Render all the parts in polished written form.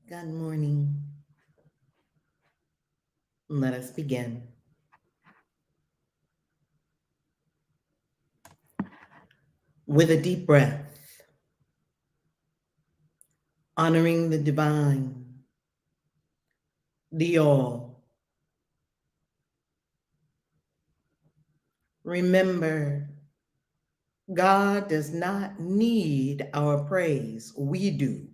Good morning. Let us begin. With a deep breath, honoring the divine, the all. Remember, God does not need our praise, we do.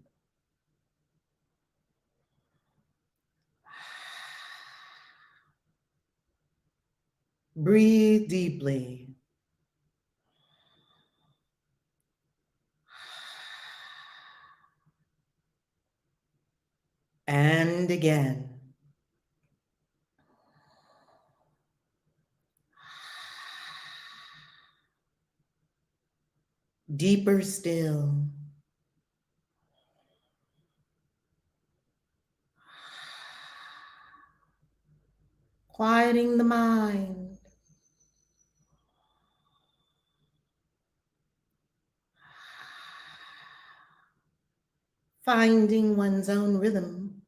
Breathe deeply. And again. Deeper still. Quieting the mind. Finding one's own rhythm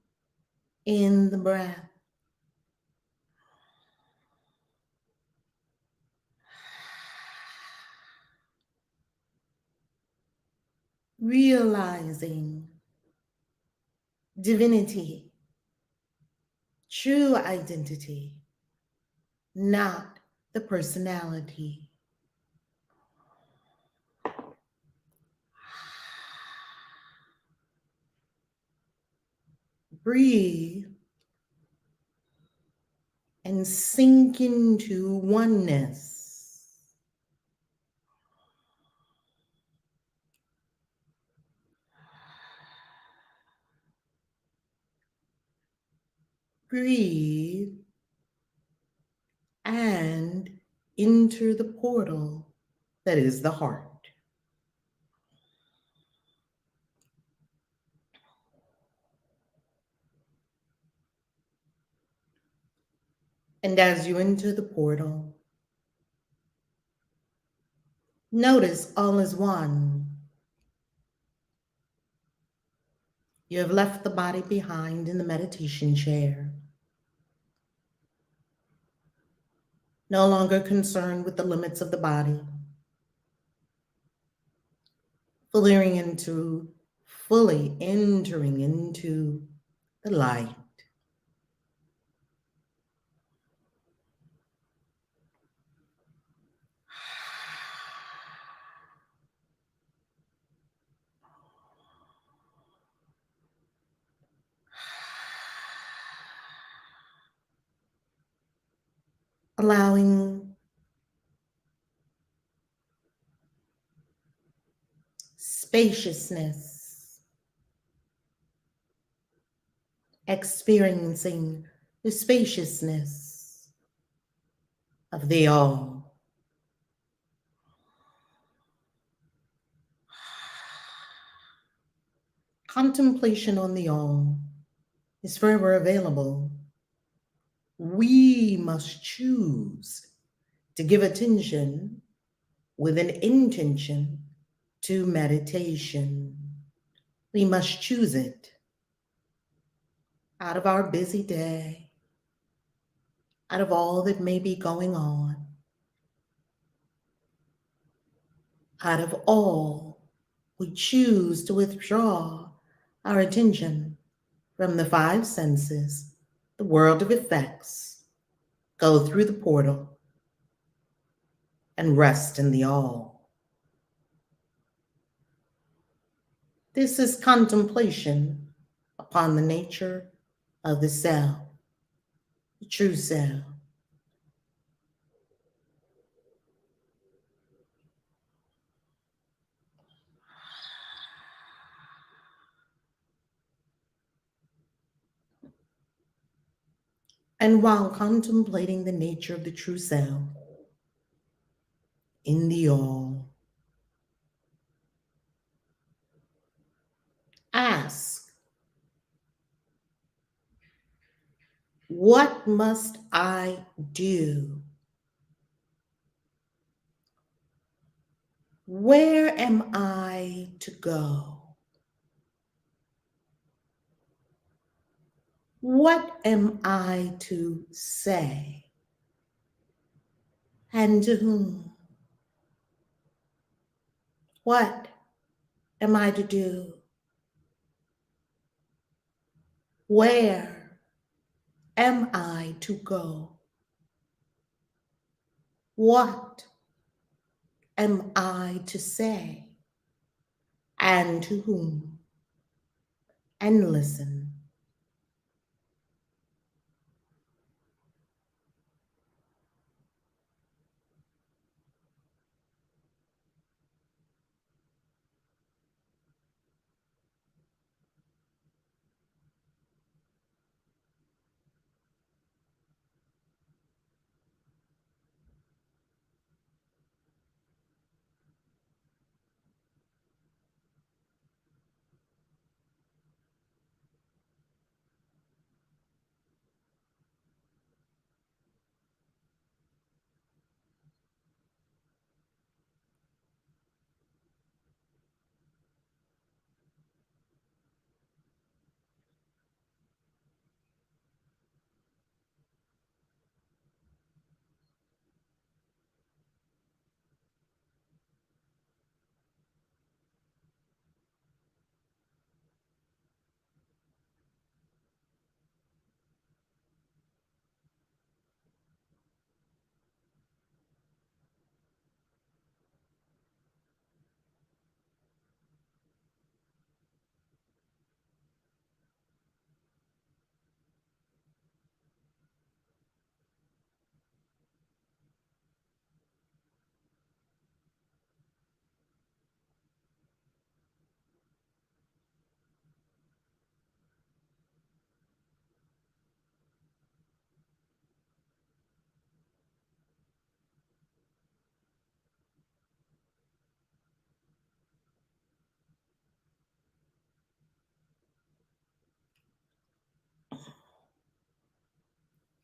in the breath. Realizing divinity, true identity, not the personality. Breathe and sink into oneness. Breathe and enter the portal that is the heart. And as you enter the portal, notice all is one. You have left the body behind in the meditation chair, no longer concerned with the limits of the body, fully entering into the light. Allowing spaciousness, experiencing the spaciousness of the all. Contemplation on the all is forever available. We must choose to give attention with an intention to meditation. We must choose it out of our busy day, out of all that may be going on, out of all we choose to withdraw our attention from the five senses, the world of effects, go through the portal, and rest in the all. This is contemplation upon the nature of the self, the true self. And while contemplating the nature of the true self in the all, ask, what must I do? Where am I to go? What am I to say? And to whom? What am I to do? Where am I to go? What am I to say? And to whom? And listen.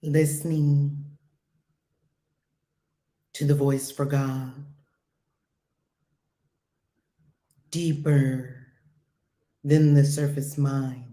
Listening to the voice for God, deeper than the surface mind.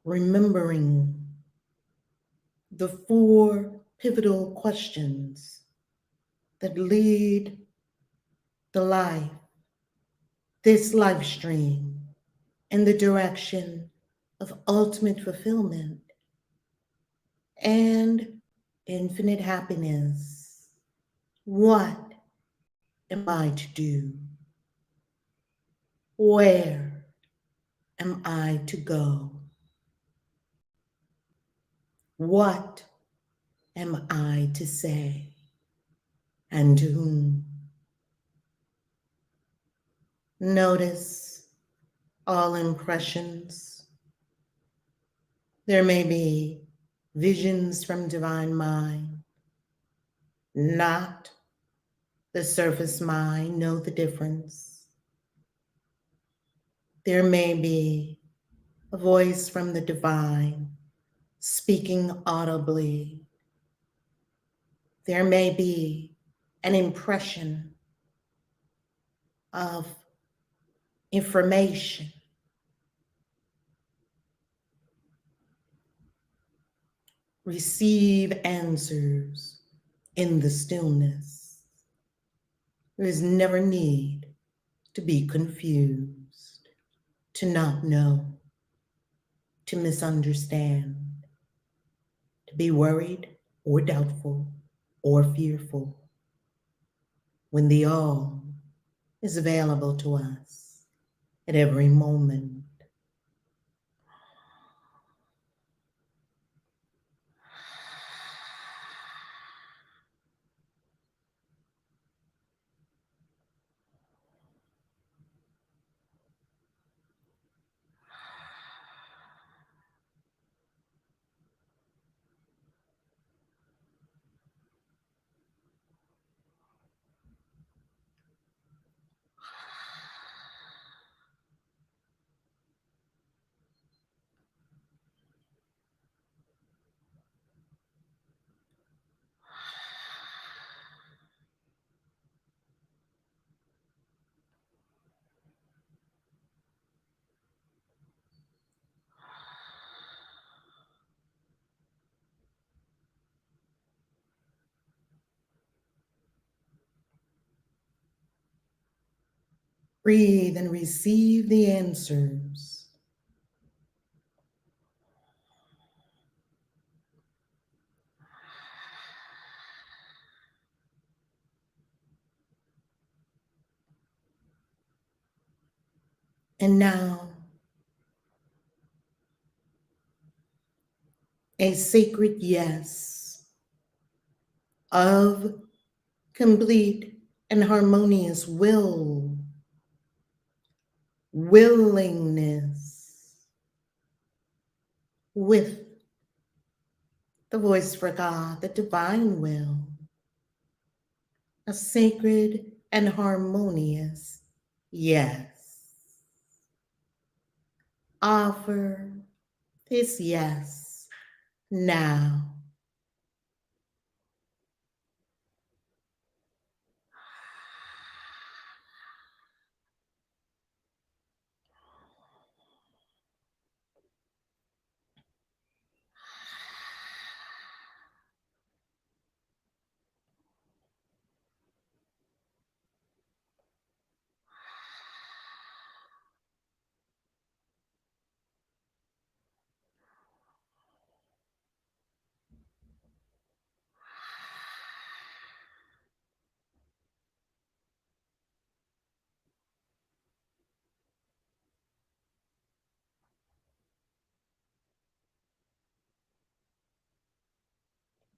Remembering the four pivotal questions that lead the life, this life stream, in the direction of ultimate fulfillment and infinite happiness. What am I to do? Where am I to go? What am I to say? And to whom? Notice all impressions. There may be visions from divine mind, not the surface mind. Know the difference. There may be a voice from the divine speaking audibly. There may be an impression of information. Receive answers in the stillness. There is never need to be confused, to not know, to misunderstand, to be worried or doubtful or fearful. when the all is available to us at every moment. Breathe and receive the answers. And now, a sacred yes of complete and harmonious willingness, with the voice for God, the divine will, a sacred and harmonious yes. Offer this yes now.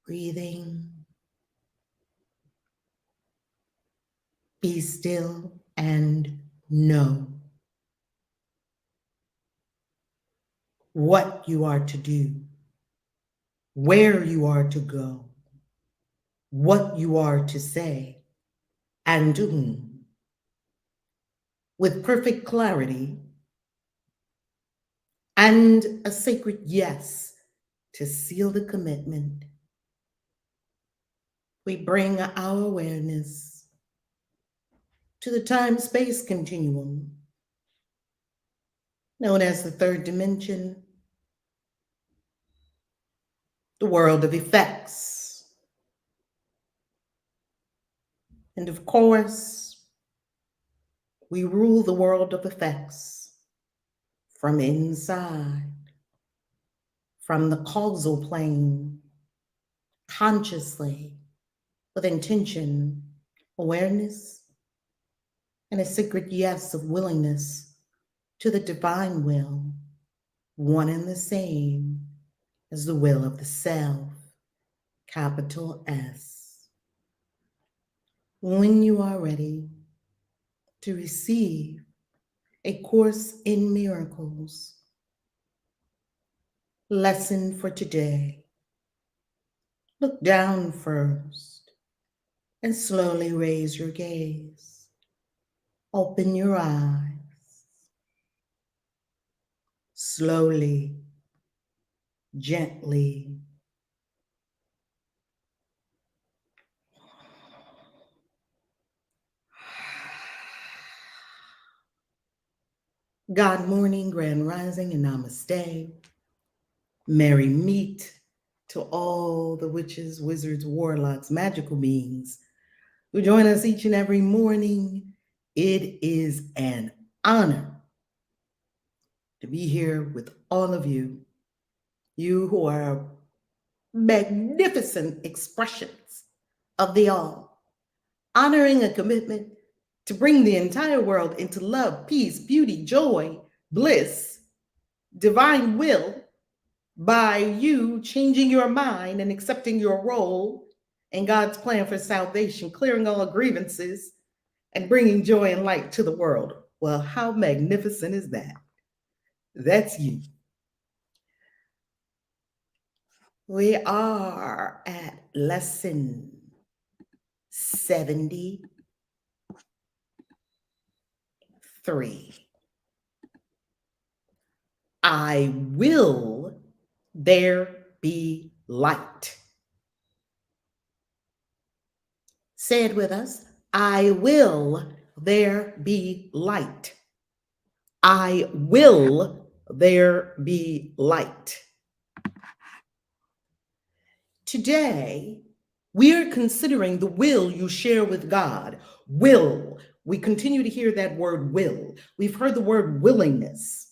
Breathing, be still and know what you are to do, where you are to go, what you are to say, and to whom. With perfect clarity and a sacred yes to seal the commitment, we bring our awareness to the time-space continuum, known as the third dimension, the world of effects. And of course, we rule the world of effects from inside, from the causal plane, consciously, with intention, awareness, and a sacred yes of willingness to the divine will, one and the same as the will of the self, capital S. When you are ready to receive a Course in Miracles lesson for today, look down first and slowly raise your gaze. Open your eyes. Slowly, gently. God morning, grand rising, and namaste. Merry meet to all the witches, wizards, warlocks, magical beings who join us each and every morning. It is an honor to be here with all of you, you who are magnificent expressions of the all, honoring a commitment to bring the entire world into love, peace, beauty, joy, bliss, divine will by you changing your mind and accepting your role in God's plan for salvation, clearing all grievances, and bringing joy and light to the world. Well, how magnificent is that? That's you. We are at lesson 73. I will there be light. Say it with us. I will there be light. I will there be light. Today, we are considering the will you share with God. Will. We continue to hear that word will. We've heard the word willingness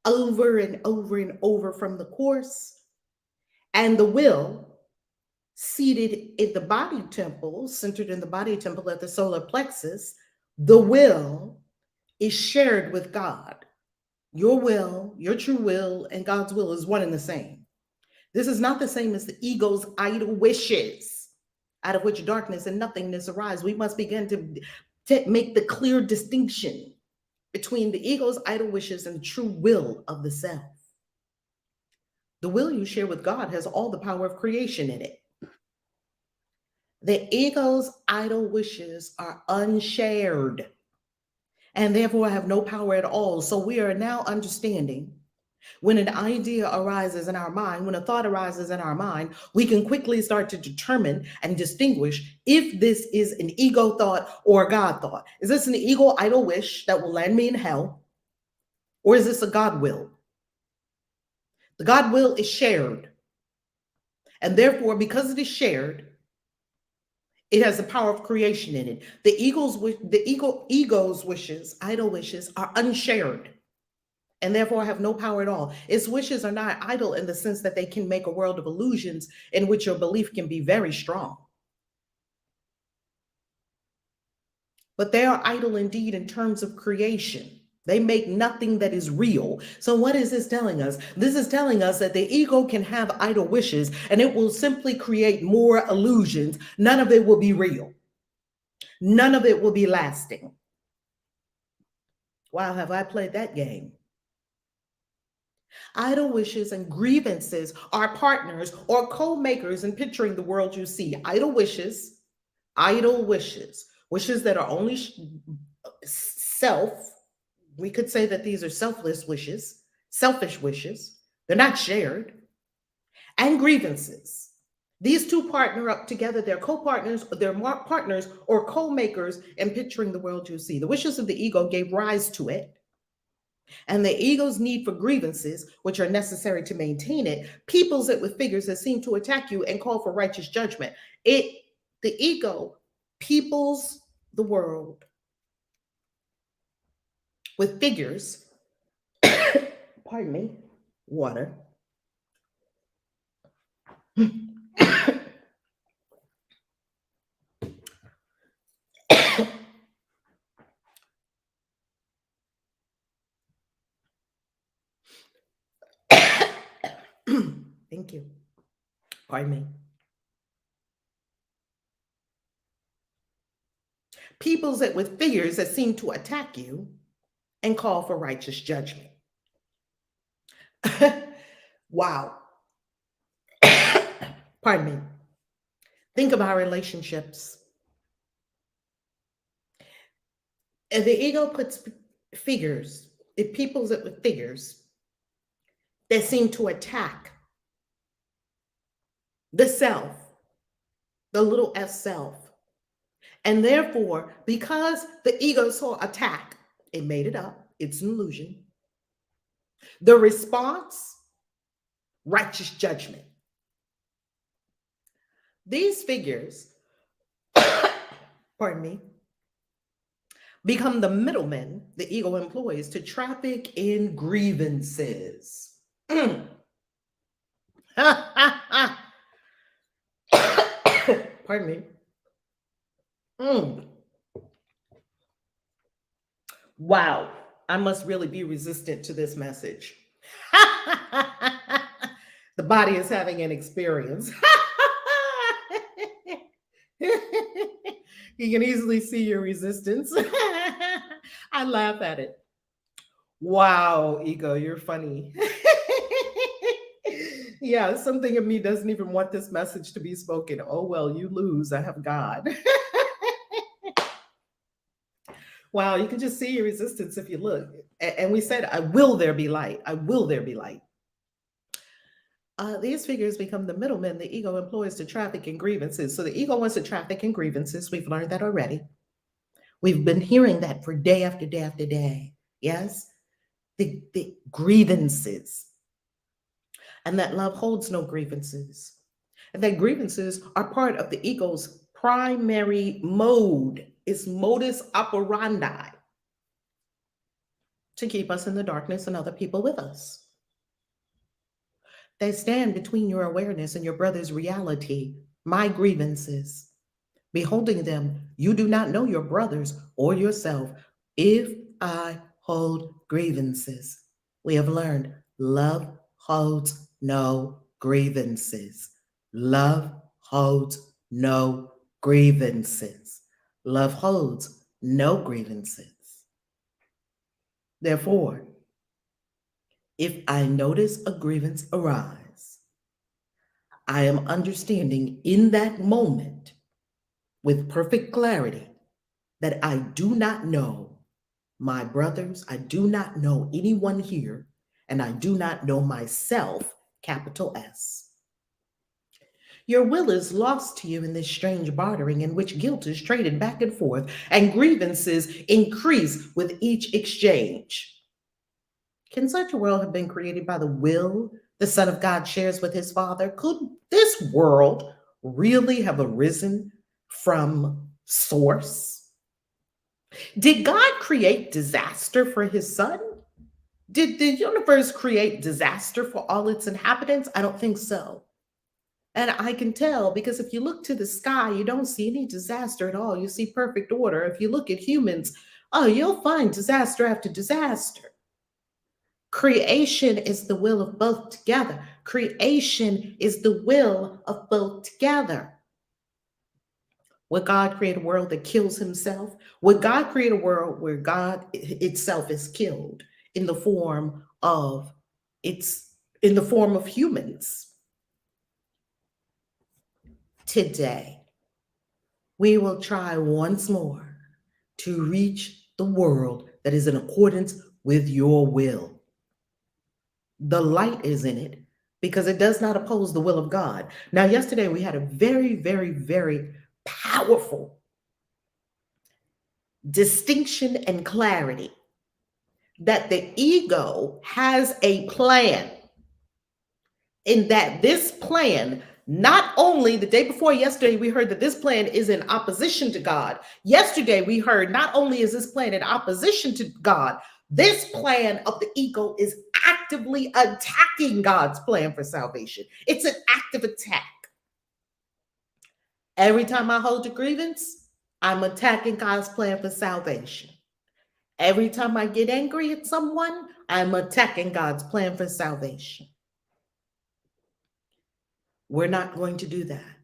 over and over and over from the course. And the will, seated in the body temple, centered in the body temple at the solar plexus, the will is shared with God. Your will, your true will, and God's will is one and the same. This is not the same as the ego's idle wishes, out of which darkness and nothingness arise. We must begin to make the clear distinction between the ego's idle wishes and the true will of the self. The will you share with God has all the power of creation in it. The ego's idle wishes are unshared and therefore have no power at all. So we are now understanding when an idea arises in our mind, when a thought arises in our mind, we can quickly start to determine and distinguish if this is an ego thought or a God thought. Is this an ego idle wish that will land me in hell? Or is this a God will? The God will is shared. And therefore, because it is shared, it has the power of creation in it. The ego's wishes, idle wishes, are unshared and therefore have no power at all. Its wishes are not idle in the sense that they can make a world of illusions in which your belief can be very strong. But they are idle indeed in terms of creation. They make nothing that is real. So what is this telling us? This is telling us that the ego can have idle wishes and it will simply create more illusions. None of it will be real. None of it will be lasting. Wow, have I played that game? Idle wishes and grievances are partners or co-makers in picturing the world you see. Idle wishes that are only self. We could say that these are selfless wishes, selfish wishes. They're not shared. And grievances. These two partner up together. They're co-partners, they're partners or co-makers in picturing the world you see. The wishes of the ego gave rise to it. And the ego's need for grievances, which are necessary to maintain it, peoples it with figures that seem to attack you and call for righteous judgment. The ego peoples the world with figures, pardon me, water. Thank you. Pardon me. Peoples it with figures that seem to attack you and call for righteous judgment. Wow. Pardon me. Think of our relationships. And the ego puts figures, it peoples it with figures that seem to attack the self, the little s self. And therefore, because the ego saw attack, it made it up. It's an illusion. The response, righteous judgment. These figures, pardon me, become the middlemen the ego employs to traffic in grievances. Pardon me. Mm. Wow. I must really be resistant to this message. The body is having an experience. You can easily see your resistance. I laugh at it. Wow, ego, you're funny. Yeah, something in me doesn't even want this message to be spoken. Oh, well, you lose. I have God. Wow, you can just see your resistance if you look. And we said, I will there be light. I will there be light. These figures become the middlemen the ego employs to traffic in grievances. So the ego wants to traffic in grievances. We've learned that already. We've been hearing that for day after day after day. Yes? The grievances. And that love holds no grievances. And that grievances are part of the ego's primary mode, its modus operandi, to keep us in the darkness and other people with us. They stand between your awareness and your brother's reality, my grievances. Beholding them, you do not know your brothers or yourself. If I hold grievances, we have learned love holds no grievances. Love holds no grievances. Love holds no grievances. Therefore, if I notice a grievance arise, I am understanding in that moment with perfect clarity that I do not know my brothers, I do not know anyone here, and I do not know myself, capital S. Your will is lost to you in this strange bartering in which guilt is traded back and forth, and grievances increase with each exchange. Can such a world have been created by the will the Son of God shares with his Father? Could this world really have arisen from source? Did God create disaster for his Son? Did the universe create disaster for all its inhabitants? I don't think so. And I can tell because if you look to the sky, you don't see any disaster at all. You see perfect order. If you look at humans, oh, you'll find disaster after disaster. Creation is the will of both together. Creation is the will of both together. Would God create a world that kills himself? Would God create a world where God itself is killed in the form of humans? Today, we will try once more to reach the world that is in accordance with your will. The light is in it because it does not oppose the will of God. Now, yesterday we had a very, very, very powerful distinction and clarity that the ego has a plan, in that this plan, not only the day before yesterday, we heard that this plan is in opposition to God. Yesterday, we heard not only is this plan in opposition to God, this plan of the ego is actively attacking God's plan for salvation. It's an active attack. Every time I hold a grievance, I'm attacking God's plan for salvation. Every time I get angry at someone, I'm attacking God's plan for salvation. We're not going to do that.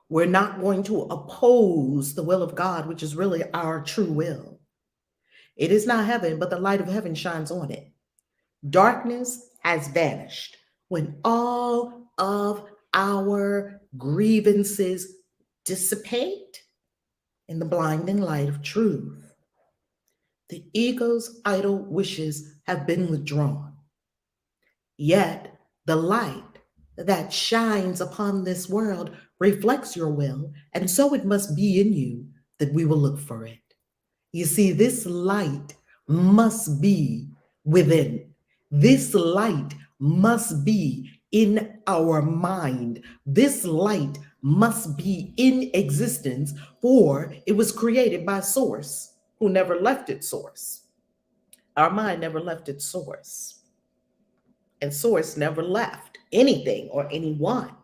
We're not going to oppose the will of God, which is really our true will. It is not heaven, but the light of heaven shines on it. Darkness has vanished when all of our grievances dissipate in the blinding light of truth. The ego's idle wishes have been withdrawn. Yet the light that shines upon this world reflects your will, and so it must be in you that we will look for it. You see, this light must be within. This light must be in our mind. This light must be in existence, for it was created by Source, who never left its source. Our mind never left its source. And Source never left anything or anyone.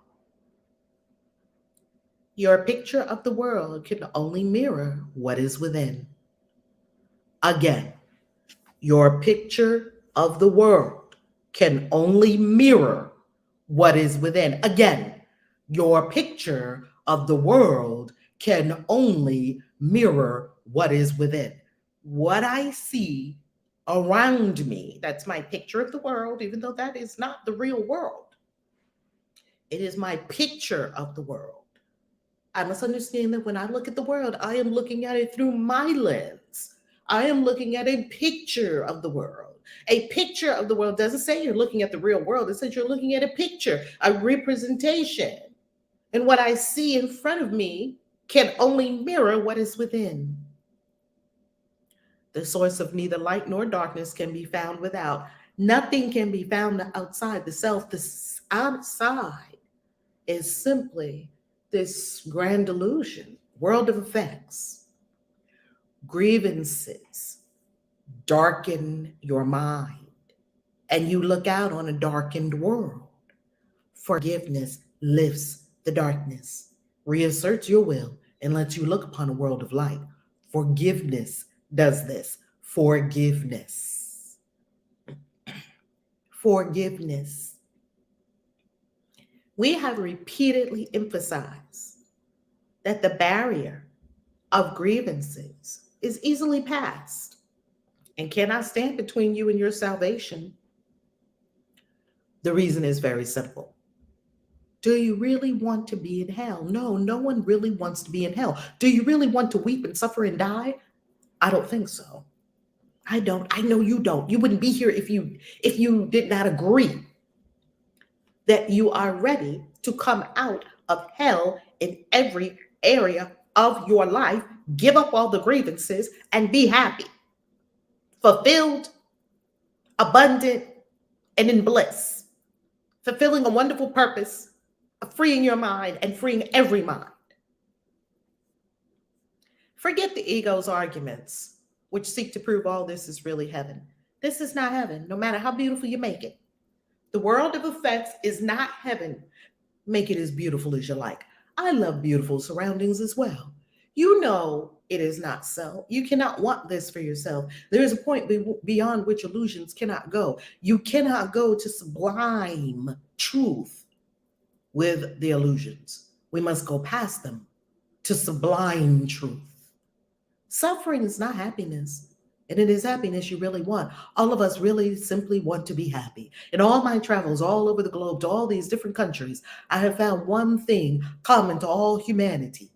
Your picture of the world can only mirror what is within. Again, your picture of the world can only mirror what is within. Again, your picture of the world can only mirror what is within. What I see around me, that's my picture of the world, even though that is not the real world. It is my picture of the world. I must understand that when I look at the world, I am looking at it through my lens. I am looking at a picture of the world. A picture of the world doesn't say you're looking at the real world, it says you're looking at a picture, a representation. And what I see in front of me can only mirror what is within. The source of neither light nor darkness can be found without. Nothing can be found outside the self. The outside is simply this grand illusion, world of effects. Grievances darken your mind, and you look out on a darkened world. Forgiveness lifts the darkness, reasserts your will, and lets you look upon a world of light. Forgiveness does this. Forgiveness. Forgiveness. We have repeatedly emphasized that the barrier of grievances is easily passed and cannot stand between you and your salvation. The reason is very simple. Do you really want to be in hell? No, no one really wants to be in hell. Do you really want to weep and suffer and die? I don't think so. I don't. I know you don't. You wouldn't be here if you did not agree that you are ready to come out of hell in every area of your life, give up all the grievances, and be happy, fulfilled, abundant, and in bliss, fulfilling a wonderful purpose of freeing your mind and freeing every mind. Forget the ego's arguments, which seek to prove all this is really heaven. This is not heaven, no matter how beautiful you make it. The world of effects is not heaven. Make it as beautiful as you like. I love beautiful surroundings as well. You know it is not so. You cannot want this for yourself. There is a point beyond which illusions cannot go. You cannot go to sublime truth with the illusions. We must go past them to sublime truth. Suffering is not happiness. And it is happiness you really want. All of us really simply want to be happy. In all my travels all over the globe to all these different countries, I have found one thing common to all humanity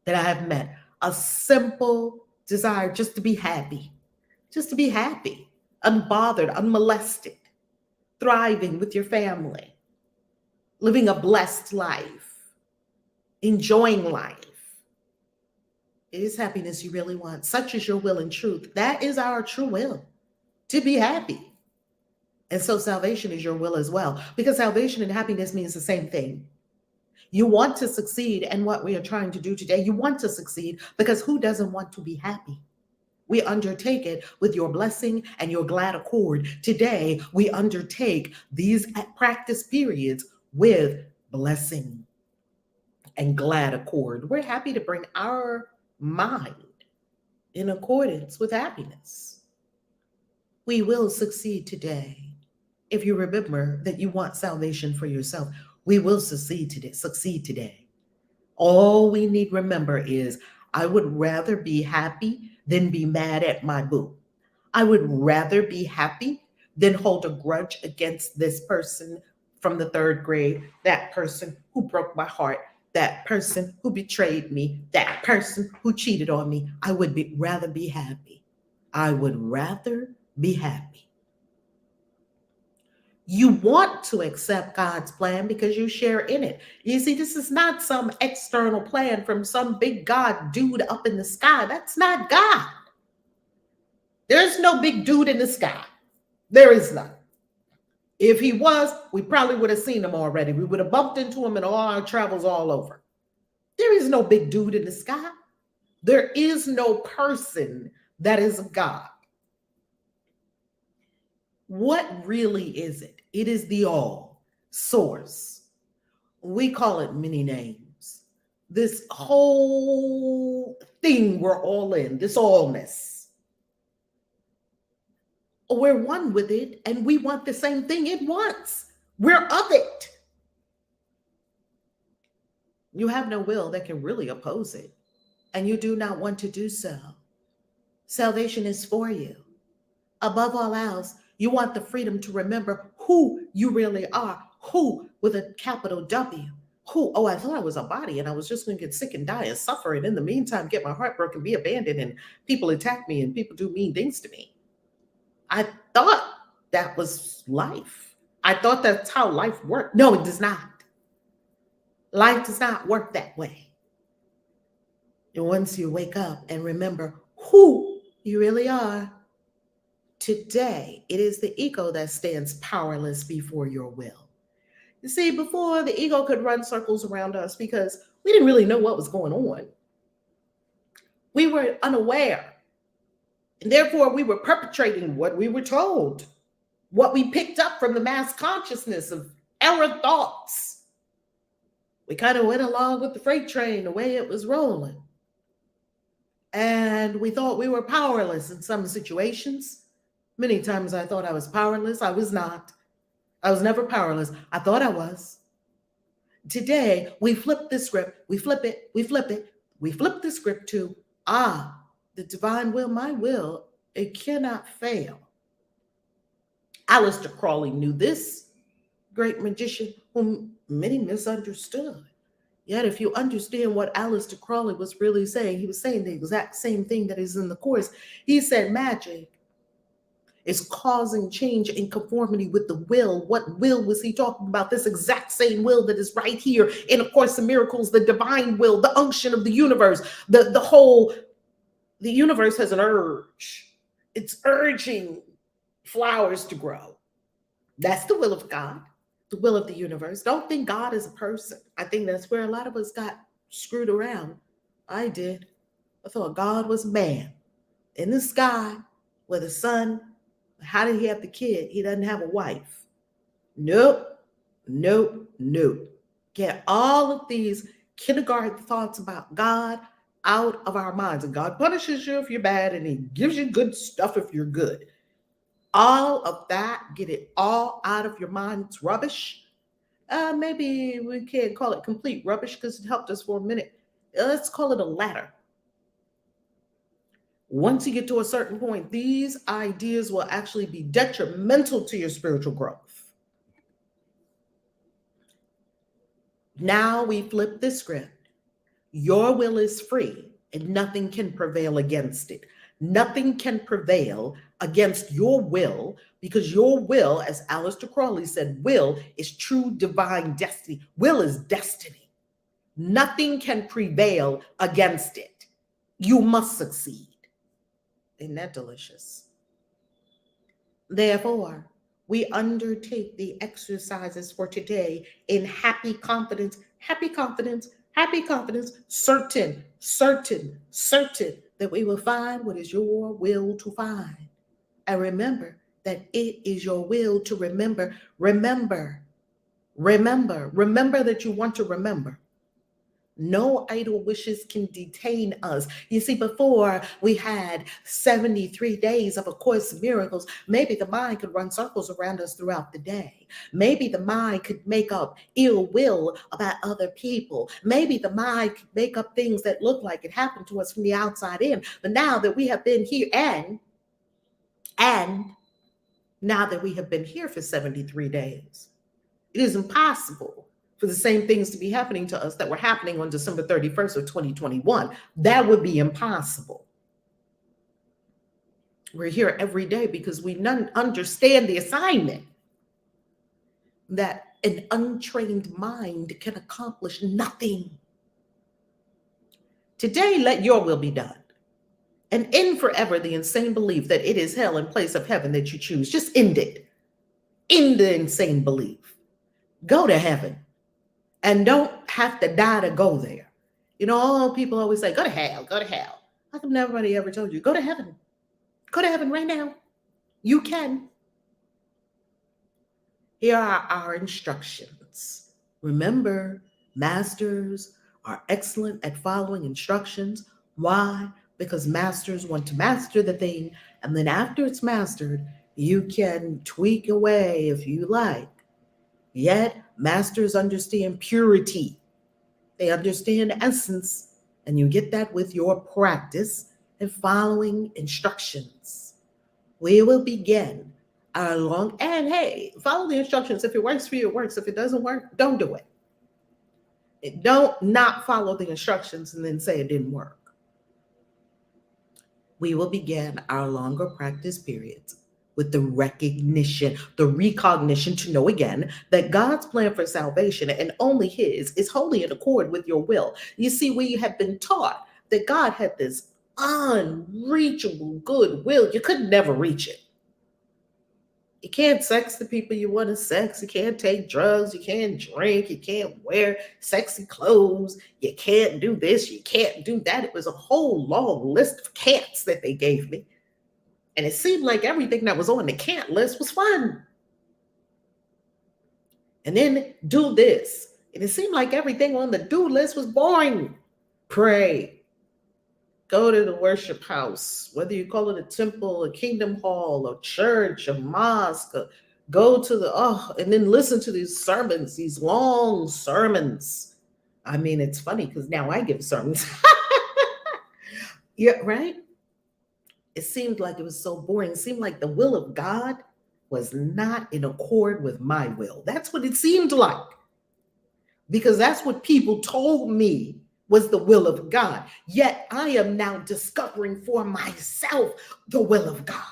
that I have met: a simple desire just to be happy, unbothered, unmolested, thriving with your family, living a blessed life, enjoying life. It is happiness you really want. Such is your will and truth. That is our true will, to be happy. And so salvation is your will as well, because salvation and happiness means the same thing. You want to succeed, and what we are trying to do today, you want to succeed because who doesn't want to be happy? We undertake it with your blessing and your glad accord. Today, we undertake these practice periods with blessing and glad accord. We're happy to bring our mind in accordance with happiness. We will succeed today. If you remember that you want salvation for yourself, we will succeed today. All we need remember is, I would rather be happy than be mad at my boo. I would rather be happy than hold a grudge against this person from the third grade, that person who broke my heart, that person who betrayed me, that person who cheated on me. I would rather be happy. I would rather be happy. You want to accept God's plan because you share in it. You see, this is not some external plan from some big God dude up in the sky. That's not God. There's no big dude in the sky. There is none. If he was, we probably would have seen him already. We would have bumped into him in all our travels all over. There is no big dude in the sky. There is no person that is God. What really is it? It is the all source. We call it many names. this whole thing we're all in, this allness. We're one with it, and we want the same thing it wants. We're of it. You have no will that can really oppose it, and you do not want to do so. Salvation is for you. Above all else, you want the freedom to remember who you really are, who with a capital W. Who, oh, I thought I was a body and I was just going to get sick and die and suffer. And in the meantime, get my heart broken, be abandoned, and people attack me and people do mean things to me. I thought that was life. I thought that's how life worked. No, it does not. Life does not work that way. And once you wake up and remember who you really are, today it is the ego that stands powerless before your will. You see, before the ego could run circles around us because we didn't really know what was going on. We were unaware. And therefore, we were perpetrating what we were told, what we picked up from the mass consciousness of error thoughts. We kind of went along with the freight train the way it was rolling. And we thought we were powerless in some situations. Many times I thought I was powerless. I was not. I was never powerless. I thought I was. Today, we flip the script. We flip it. We flip it. We flip the script to, the divine will, my will, it cannot fail. Aleister Crowley knew this, great magician whom many misunderstood. Yet if you understand what Aleister Crowley was really saying, he was saying the exact same thing that is in the Course. He said magic is causing change in conformity with the will. What will was he talking about? This exact same will that is right here in A Course in Miracles, the divine will, the unction of the universe, the universe has an urge. It's urging flowers to grow. That's the will of God, the will of the universe. Don't think God is a person. I think that's where a lot of us got screwed around. I did. I thought God was a man in the sky with a sun. How did he have the kid? He doesn't have a wife. Nope. Get all of these kindergarten thoughts about God out of our minds. And God punishes you if you're bad, and he gives you good stuff if you're good. All of that, get it all out of your mind. It's rubbish. Maybe we can't call it complete rubbish because it helped us for a minute. Let's call it a ladder. Once you get to a certain point, these ideas will actually be detrimental to your spiritual growth. Now we flip the script. Your will is free and nothing can prevail against it. Nothing can prevail against your will because your will, as Aleister Crowley said, will is true divine destiny. Will is destiny. Nothing can prevail against it. You must succeed. Isn't that delicious? Therefore, we undertake the exercises for today in happy confidence, certain that we will find what is your will to find. And remember that it is your will to remember. Remember that you want to remember. No idle wishes can detain us. You see, before we had 73 days of A Course in Miracles, maybe the mind could run circles around us throughout the day. Maybe the mind could make up ill will about other people. Maybe the mind could make up things that look like it happened to us from the outside in. But now that we have been here and now that we have been here for 73 days, it is impossible for the same things to be happening to us that were happening on December 31st of 2021. That would be impossible. We're here every day because we understand the assignment that an untrained mind can accomplish nothing. Today, let your will be done. And end forever the insane belief that it is hell in place of heaven that you choose. Just end it. End the insane belief. Go to heaven. And don't have to die to go there. You know, all people always say, go to hell, go to hell. How come nobody ever told you, go to heaven? Go to heaven right now. You can. Here are our instructions. Remember, masters are excellent at following instructions. Why? Because masters want to master the thing, and then after it's mastered, you can tweak away if you like. Yet, masters understand purity, they understand essence, and you get that with your practice and following instructions. We will begin our long, and hey, follow the instructions. If it works for you, it works. If it doesn't work, don't do it. Don't not follow the instructions and then say it didn't work. We will begin our longer practice periods with the recognition, the recognition to know again that God's plan for salvation and only His is wholly in accord with your will. You see, we have been taught that God had this unreachable good will. You could never reach it. You can't sex the people you want to sex. You can't take drugs. You can't drink. You can't wear sexy clothes. You can't do this. You can't do that. It was a whole long list of can'ts that they gave me. And it seemed like everything that was on the can't list was fun. And then do this. And it seemed like everything on the do list was boring. Pray. Go to the worship house, whether you call it a temple, a kingdom hall, a church, a mosque, go to and then listen to these sermons, these long sermons. I mean, it's funny because now I give sermons. Yeah, right? It seemed like it was so boring. It seemed like the will of God was not in accord with my will. That's what it seemed like. Because that's what people told me was the will of God. Yet I am now discovering for myself the will of God.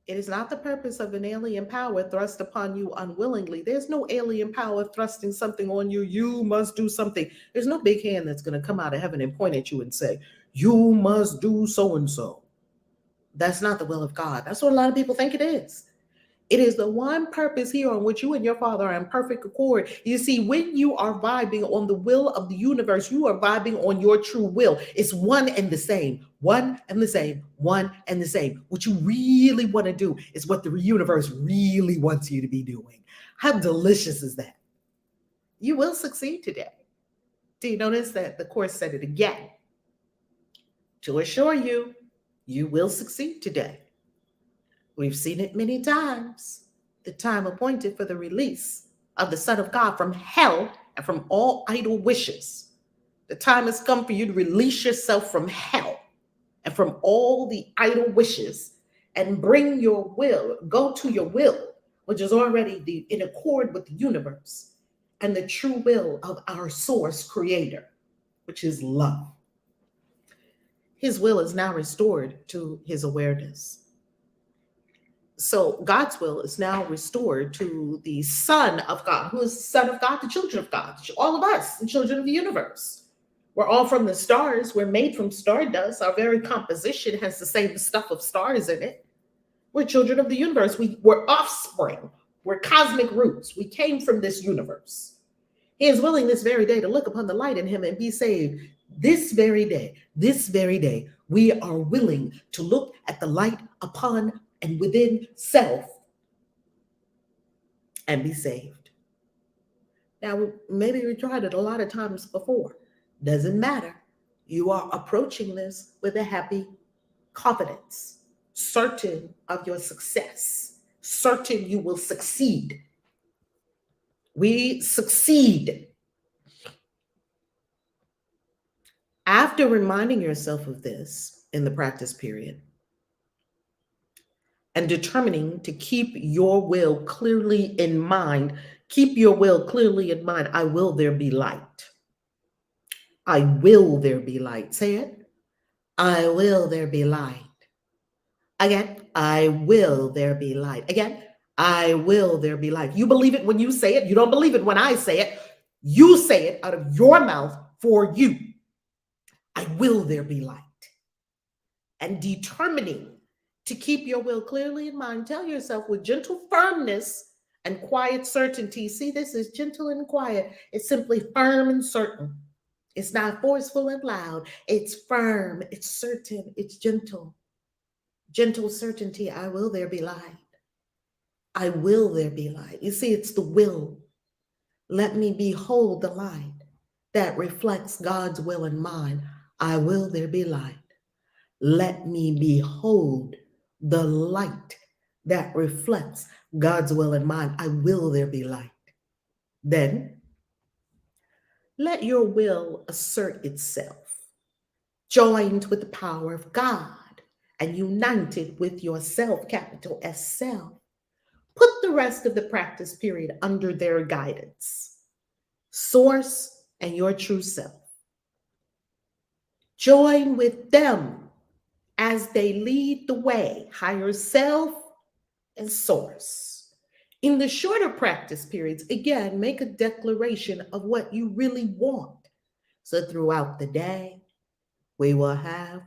It is not the purpose of an alien power thrust upon you unwillingly. There's no alien power thrusting something on you. You must do something. There's no big hand that's going to come out of heaven and point at you and say, you must do so and so. That's not the will of God. That's what a lot of people think it is. It is the one purpose here on which you and your Father are in perfect accord. You see, when you are vibing on the will of the universe, you are vibing on your true will. It's one and the same, one and the same, one and the same. What you really want to do is what the universe really wants you to be doing. How delicious is that? You will succeed today. Do you notice that the Course said it again? To assure you, you will succeed today. We've seen it many times. The time appointed for the release of the Son of God from hell and from all idle wishes. The time has come for you to release yourself from hell and from all the idle wishes and bring your will, go to your will, which is already in accord with the universe and the true will of our source creator, which is love. His will is now restored to his awareness. So God's will is now restored to the Son of God. Who is the Son of God? The children of God. All of us, the children of the universe. We're all from the stars. We're made from stardust. Our very composition has the same stuff of stars in it. We're children of the universe. We're offspring. We're cosmic roots. We came from this universe. He is willing this very day to look upon the light in him and be saved. This very day, we are willing to look at the light upon and within self and be saved. Now, maybe we tried it a lot of times before. Doesn't matter. You are approaching this with a happy confidence, certain of your success, certain you will succeed. We succeed. After reminding yourself of this in the practice period, and determining to keep your will clearly in mind, keep your will clearly in mind. I will there be light. I will there be light. Say it. I will there be light. Again, I will there be light. Again, I will there be light. You believe it when you say it. You don't believe it when I say it. You say it out of your mouth for you. I will there be light. And determining to keep your will clearly in mind, tell yourself with gentle firmness and quiet certainty. See, this is gentle and quiet. It's simply firm and certain. It's not forceful and loud. It's firm. It's certain. It's gentle. Gentle certainty. I will there be light. I will there be light. You see, it's the will. Let me behold the light that reflects God's will and mine. I will there be light. Let me behold the light that reflects God's will and mine. I will there be light. Then let your will assert itself, joined with the power of God and united with yourself, capital S self. Put the rest of the practice period under their guidance, source and your true self. Join with them as they lead the way, higher self and source. In the shorter practice periods, again, make a declaration of what you really want. So throughout the day, we will have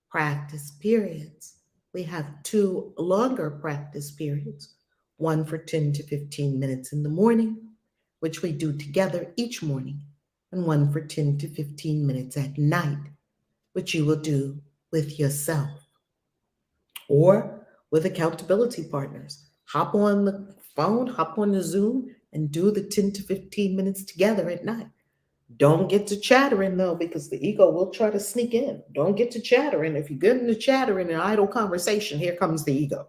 practice periods. We have two longer practice periods, one for 10 to 15 minutes in the morning, which we do together each morning, and one for 10 to 15 minutes at night, which you will do with yourself or with accountability partners. Hop on the phone, hop on the Zoom, and do the 10 to 15 minutes together at night. Don't get to chattering though, because the ego will try to sneak in. Don't get to chattering. If you get into chattering and idle conversation, here comes the ego.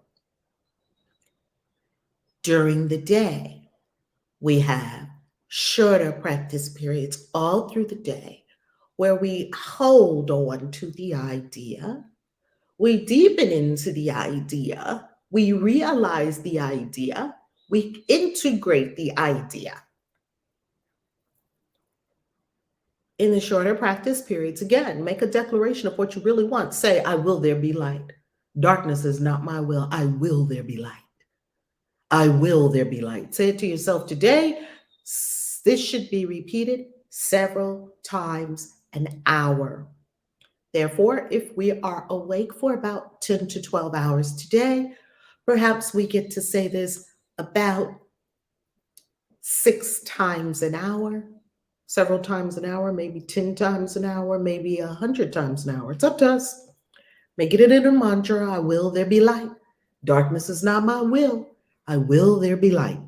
During the day, we have shorter practice periods all through the day where we hold on to the idea, we deepen into the idea, we realize the idea, we integrate the idea. In the shorter practice periods, again, make a declaration of what you really want. Say, I will there be light. Darkness is not my will. I will there be light. I will there be light. Say it to yourself today. This should be repeated several times an hour. Therefore, if we are awake for about 10 to 12 hours today, perhaps we get to say this about 6 times an hour, several times an hour, maybe 10 times an hour, maybe 100 times an hour. It's up to us. Make it in a mantra. I will there be light. Darkness is not my will. I will there be light.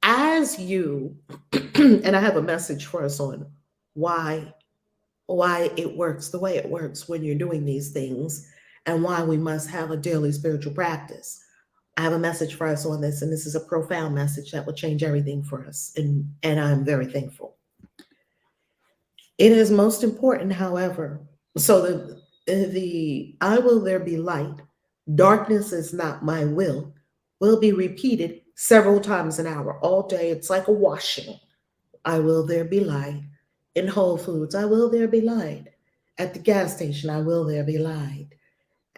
As you, and I have a message for us on why it works the way it works when you're doing these things and why we must have a daily spiritual practice. I have a message for us on this, and this is a profound message that will change everything for us, and I'm very thankful. It is most important, however, so the I will there be light, darkness is not my will be repeated several times an hour all day. It's like a washing. I will there be light. In Whole Foods, I will there be light. At the gas station, I will there be light.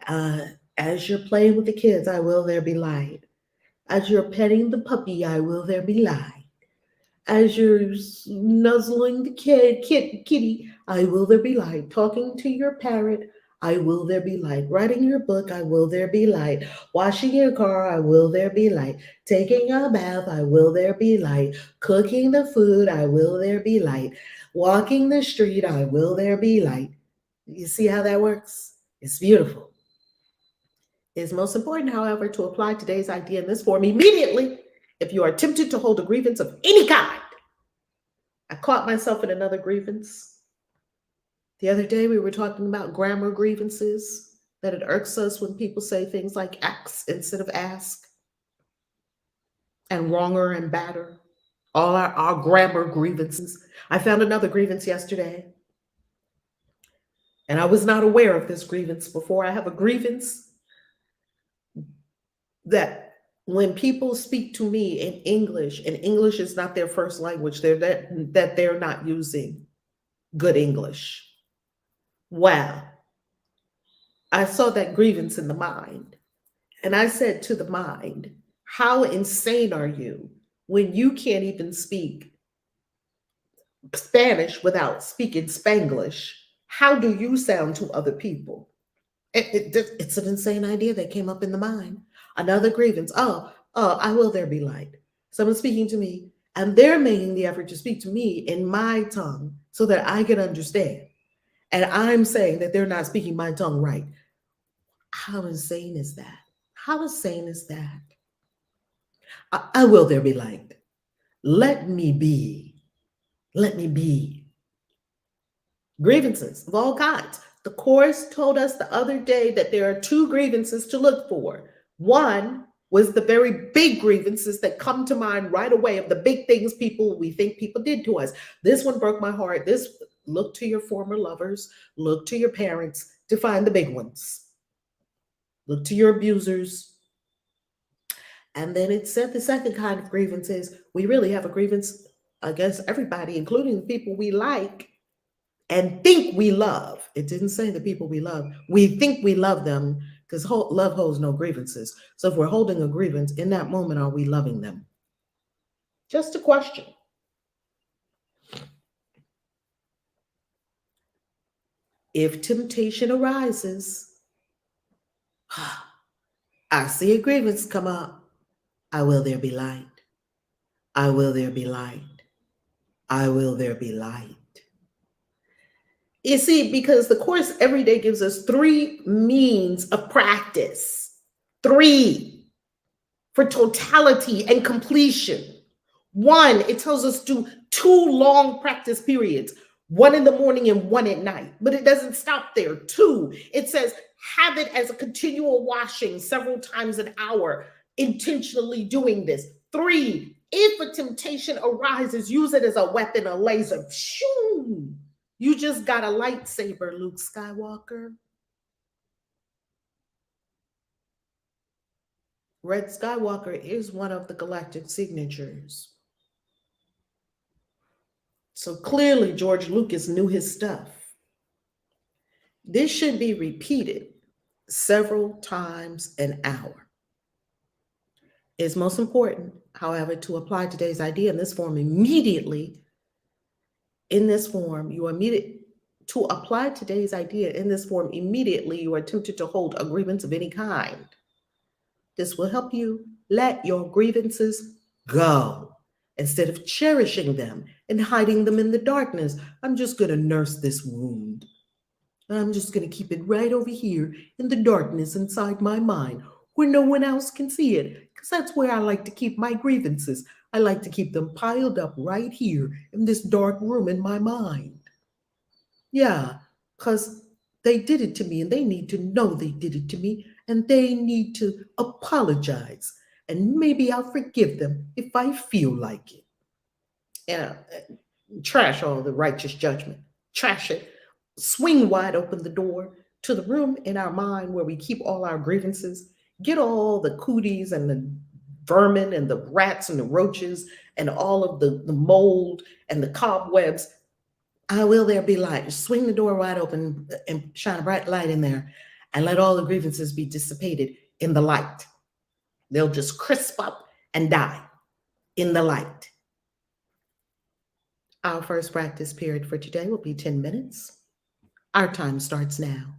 As you're playing with the kids, I will there be light. As you're petting the puppy, I will there be light. As you're nuzzling the kitty, I will there be light. Talking to your parrot, I will there be light. Writing your book, I will there be light. Washing your car, I will there be light. Taking a bath, I will there be light. Cooking the food, I will there be light. Walking the street, I will there be light. You see how that works? It's beautiful. It is most important, however, to apply today's idea in this form immediately if you are tempted to hold a grievance of any kind. I caught myself in another grievance. The other day we were talking about grammar grievances, that it irks us when people say things like ax instead of ask, and wronger and badder. All our grammar grievances. I found another grievance yesterday, and I was not aware of this grievance before. I have a grievance that when people speak to me in English, and English is not their first language, that they're not using good English. Wow. I saw that grievance in the mind, and I said to the mind, how insane are you when you can't even speak Spanish without speaking Spanglish? How do you sound to other people? It's an insane idea that came up in the mind. Another grievance. I will there be light. Someone speaking to me, and they're making the effort to speak to me in my tongue so that I can understand. And I'm saying that they're not speaking my tongue right. How insane is that? How insane is that? I will there be light. Let me be. Let me be. Grievances of all kinds. The course told us the other day that there are two grievances to look for. One was the very big grievances that come to mind right away of the big things we think people did to us. This one broke my heart. This look to your former lovers, look to your parents to find the big ones. Look to your abusers. And then it said the second kind of grievance is we really have a grievance against everybody, including the people we like and think we love. It didn't say the people we love. We think we love them because love holds no grievances. So if we're holding a grievance in that moment, are we loving them? Just a question. If temptation arises, I see a grievance come up. I will there be light. I will there be light. I will there be light. You see, because the course every day gives us three means of practice. Three for totality and completion. One, it tells us do two long practice periods, one in the morning and one at night. But it doesn't stop there. Two, it says have it as a continual washing several times an hour, intentionally doing this. Three, if a temptation arises, use it as a weapon, a laser. Shoo! You just got a lightsaber, Luke Skywalker. Red Skywalker is one of the galactic signatures. So clearly, George Lucas knew his stuff. This should be repeated several times an hour. It's most important, however, to apply today's idea in this form immediately. In this form, you immediately to apply today's idea in this form immediately, you are tempted to hold a grievance of any kind. This will help you let your grievances go instead of cherishing them and hiding them in the darkness. I'm just going to nurse this wound. I'm just going to keep it right over here in the darkness inside my mind where no one else can see it, because that's where I like to keep my grievances. I like to keep them piled up right here in this dark room in my mind. Yeah, because they did it to me and they need to know they did it to me and they need to apologize. And maybe I'll forgive them if I feel like it. Yeah, trash all the righteous judgment. Trash it. Swing wide open the door to the room in our mind where we keep all our grievances. Get all the cooties and the vermin and the rats and the roaches and all of the mold and the cobwebs. I will there be light. Swing the door wide open and shine a bright light in there and let all the grievances be dissipated in the light. They'll just crisp up and die in the light. Our first practice period for today will be 10 minutes. Our time starts now.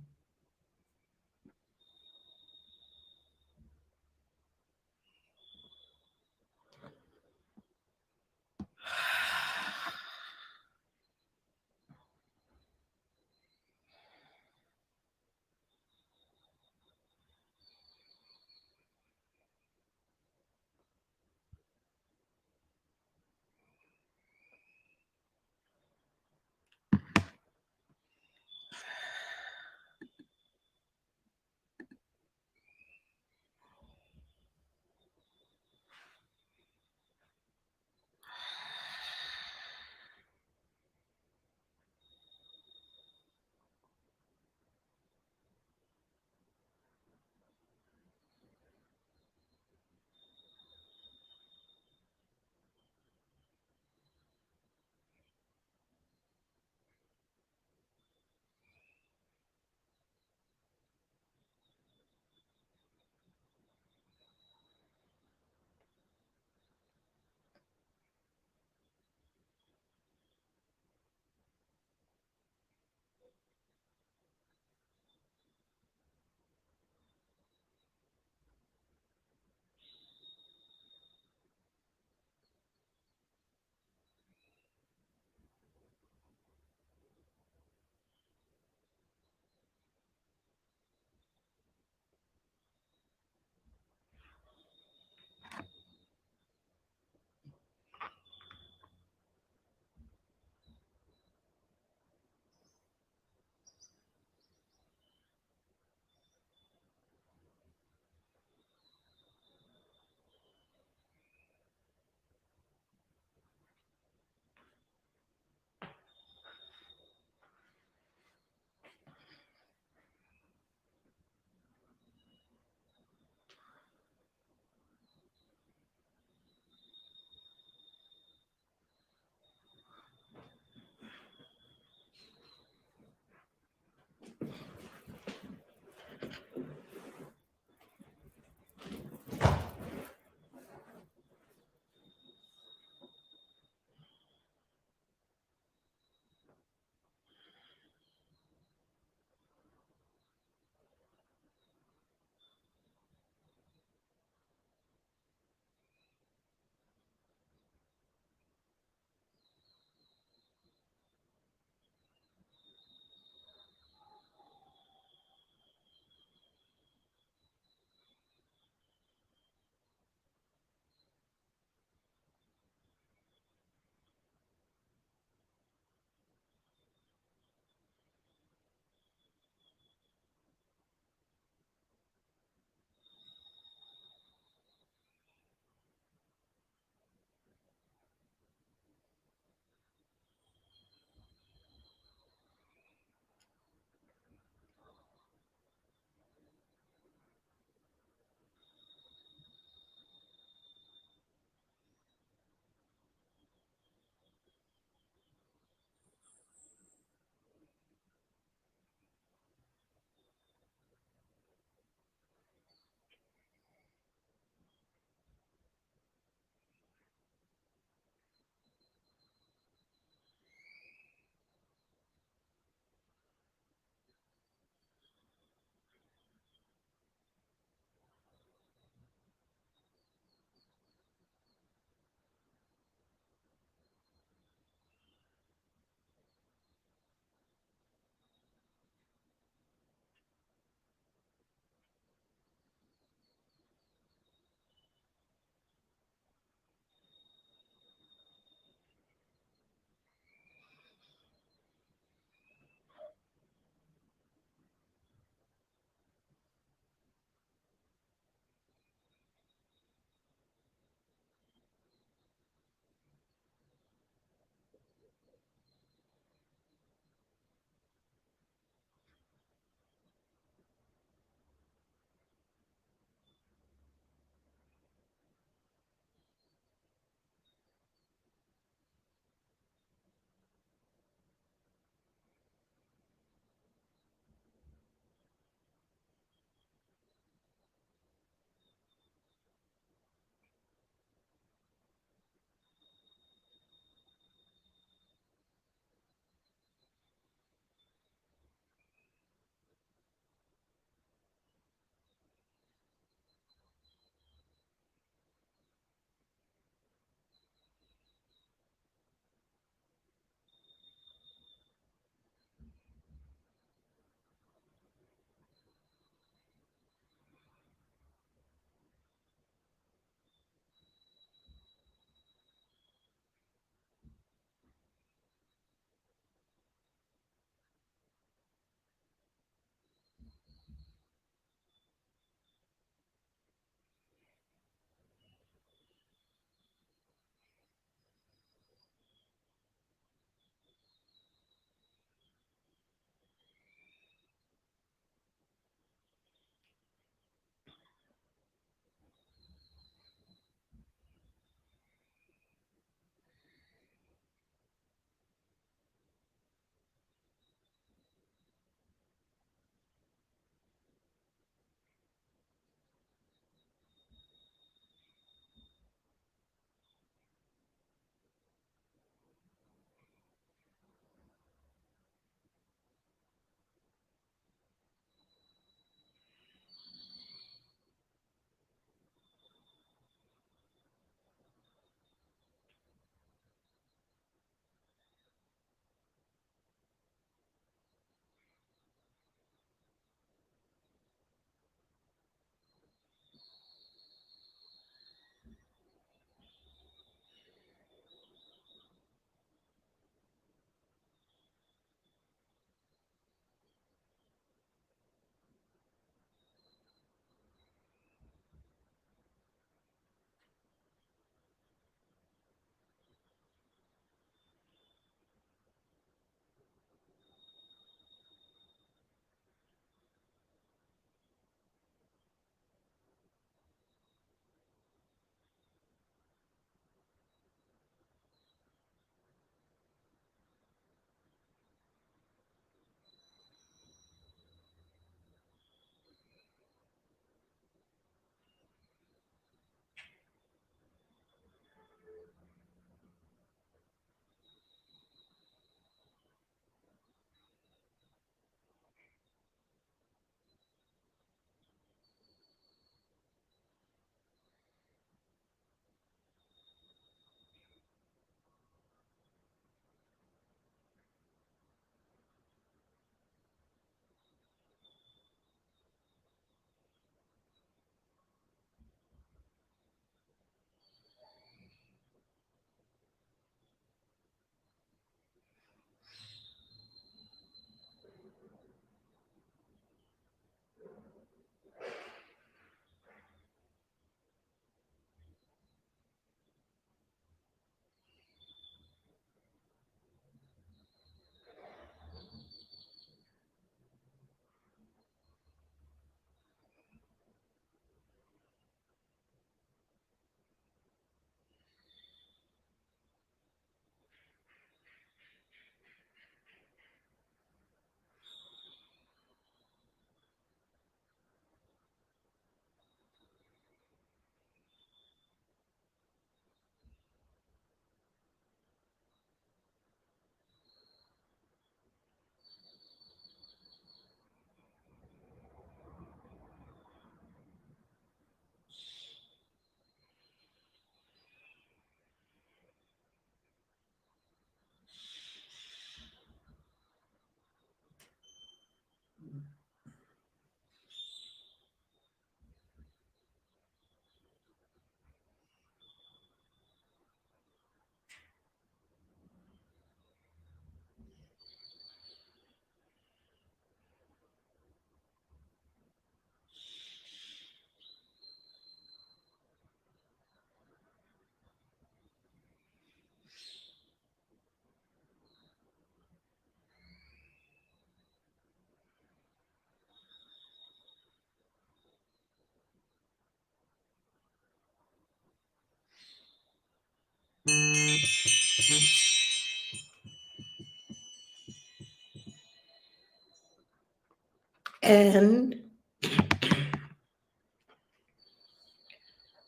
And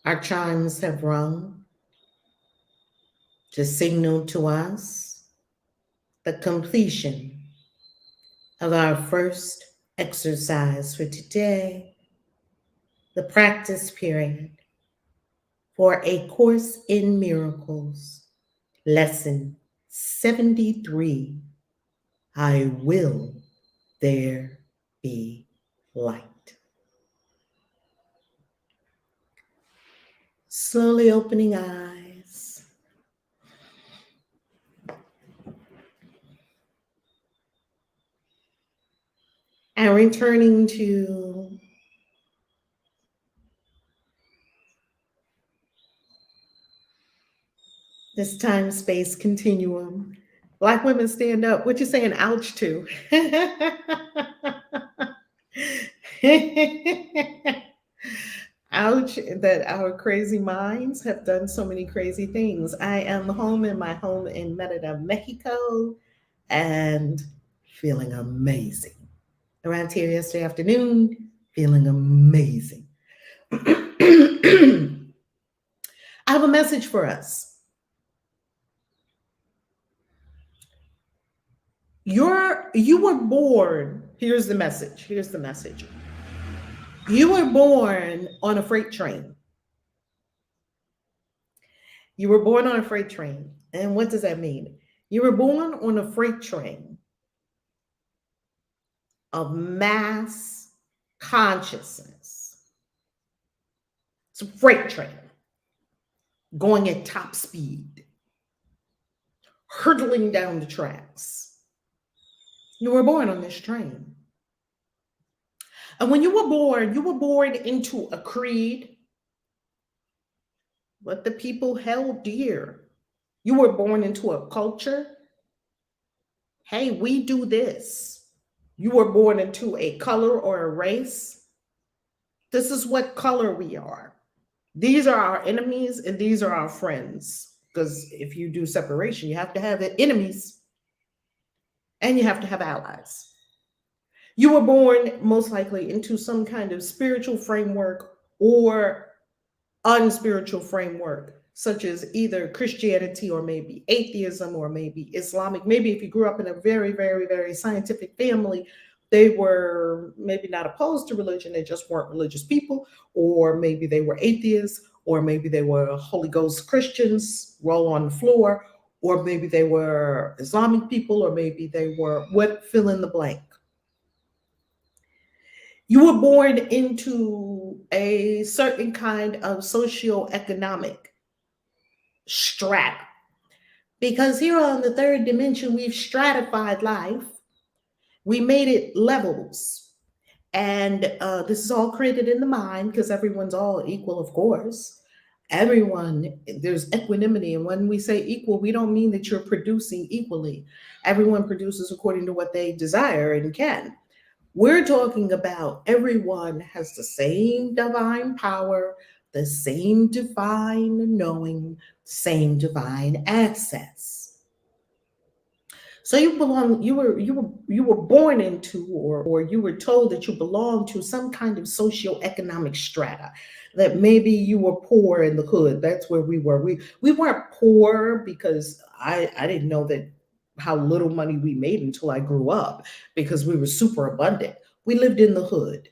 our chimes have rung to signal to us the completion of our first exercise for today, the practice period for A Course in Miracles, Lesson 73, I Will There Be Light. Slowly opening eyes. And returning to this time-space continuum. Black women stand up. What you saying ouch to? Ouch that our crazy minds have done so many crazy things. I am home in my home in Merida, Mexico, and feeling amazing. Arrived here yesterday afternoon, feeling amazing. I have a message for us. You were born. Here's the message. Here's the message. You were born on a freight train. You were born on a freight train. And what does that mean? You were born on a freight train of mass consciousness. It's a freight train going at top speed, hurtling down the tracks. You were born on this train. And when you were born into a creed, what the people held dear. You were born into a culture. Hey, we do this. You were born into a color or a race. This is what color we are. These are our enemies and these are our friends. Because if you do separation, you have to have enemies and you have to have allies. You were born most likely into some kind of spiritual framework or unspiritual framework, such as either Christianity or maybe atheism or maybe Islamic. Maybe if you grew up in a very, very, very scientific family, they were maybe not opposed to religion, they just weren't religious people, or maybe they were atheists, or maybe they were Holy Ghost Christians, roll on the floor, or maybe they were Islamic people, or maybe they were what, fill in the blank. You were born into a certain kind of socioeconomic strata. Because here on the third dimension, we've stratified life. We made it levels. And this is all created in the mind because everyone's all equal, of course. Everyone, there's equanimity. And when we say equal, we don't mean that you're producing equally. Everyone produces according to what they desire and can. We're talking about everyone has the same divine power, the same divine knowing, same divine access. So you belong, you were born into or you were told that you belong to some kind of socioeconomic strata, that maybe you were poor in the hood. That's where we were. We weren't poor because I didn't know that how little money we made until I grew up, because we were super abundant. We lived in the hood.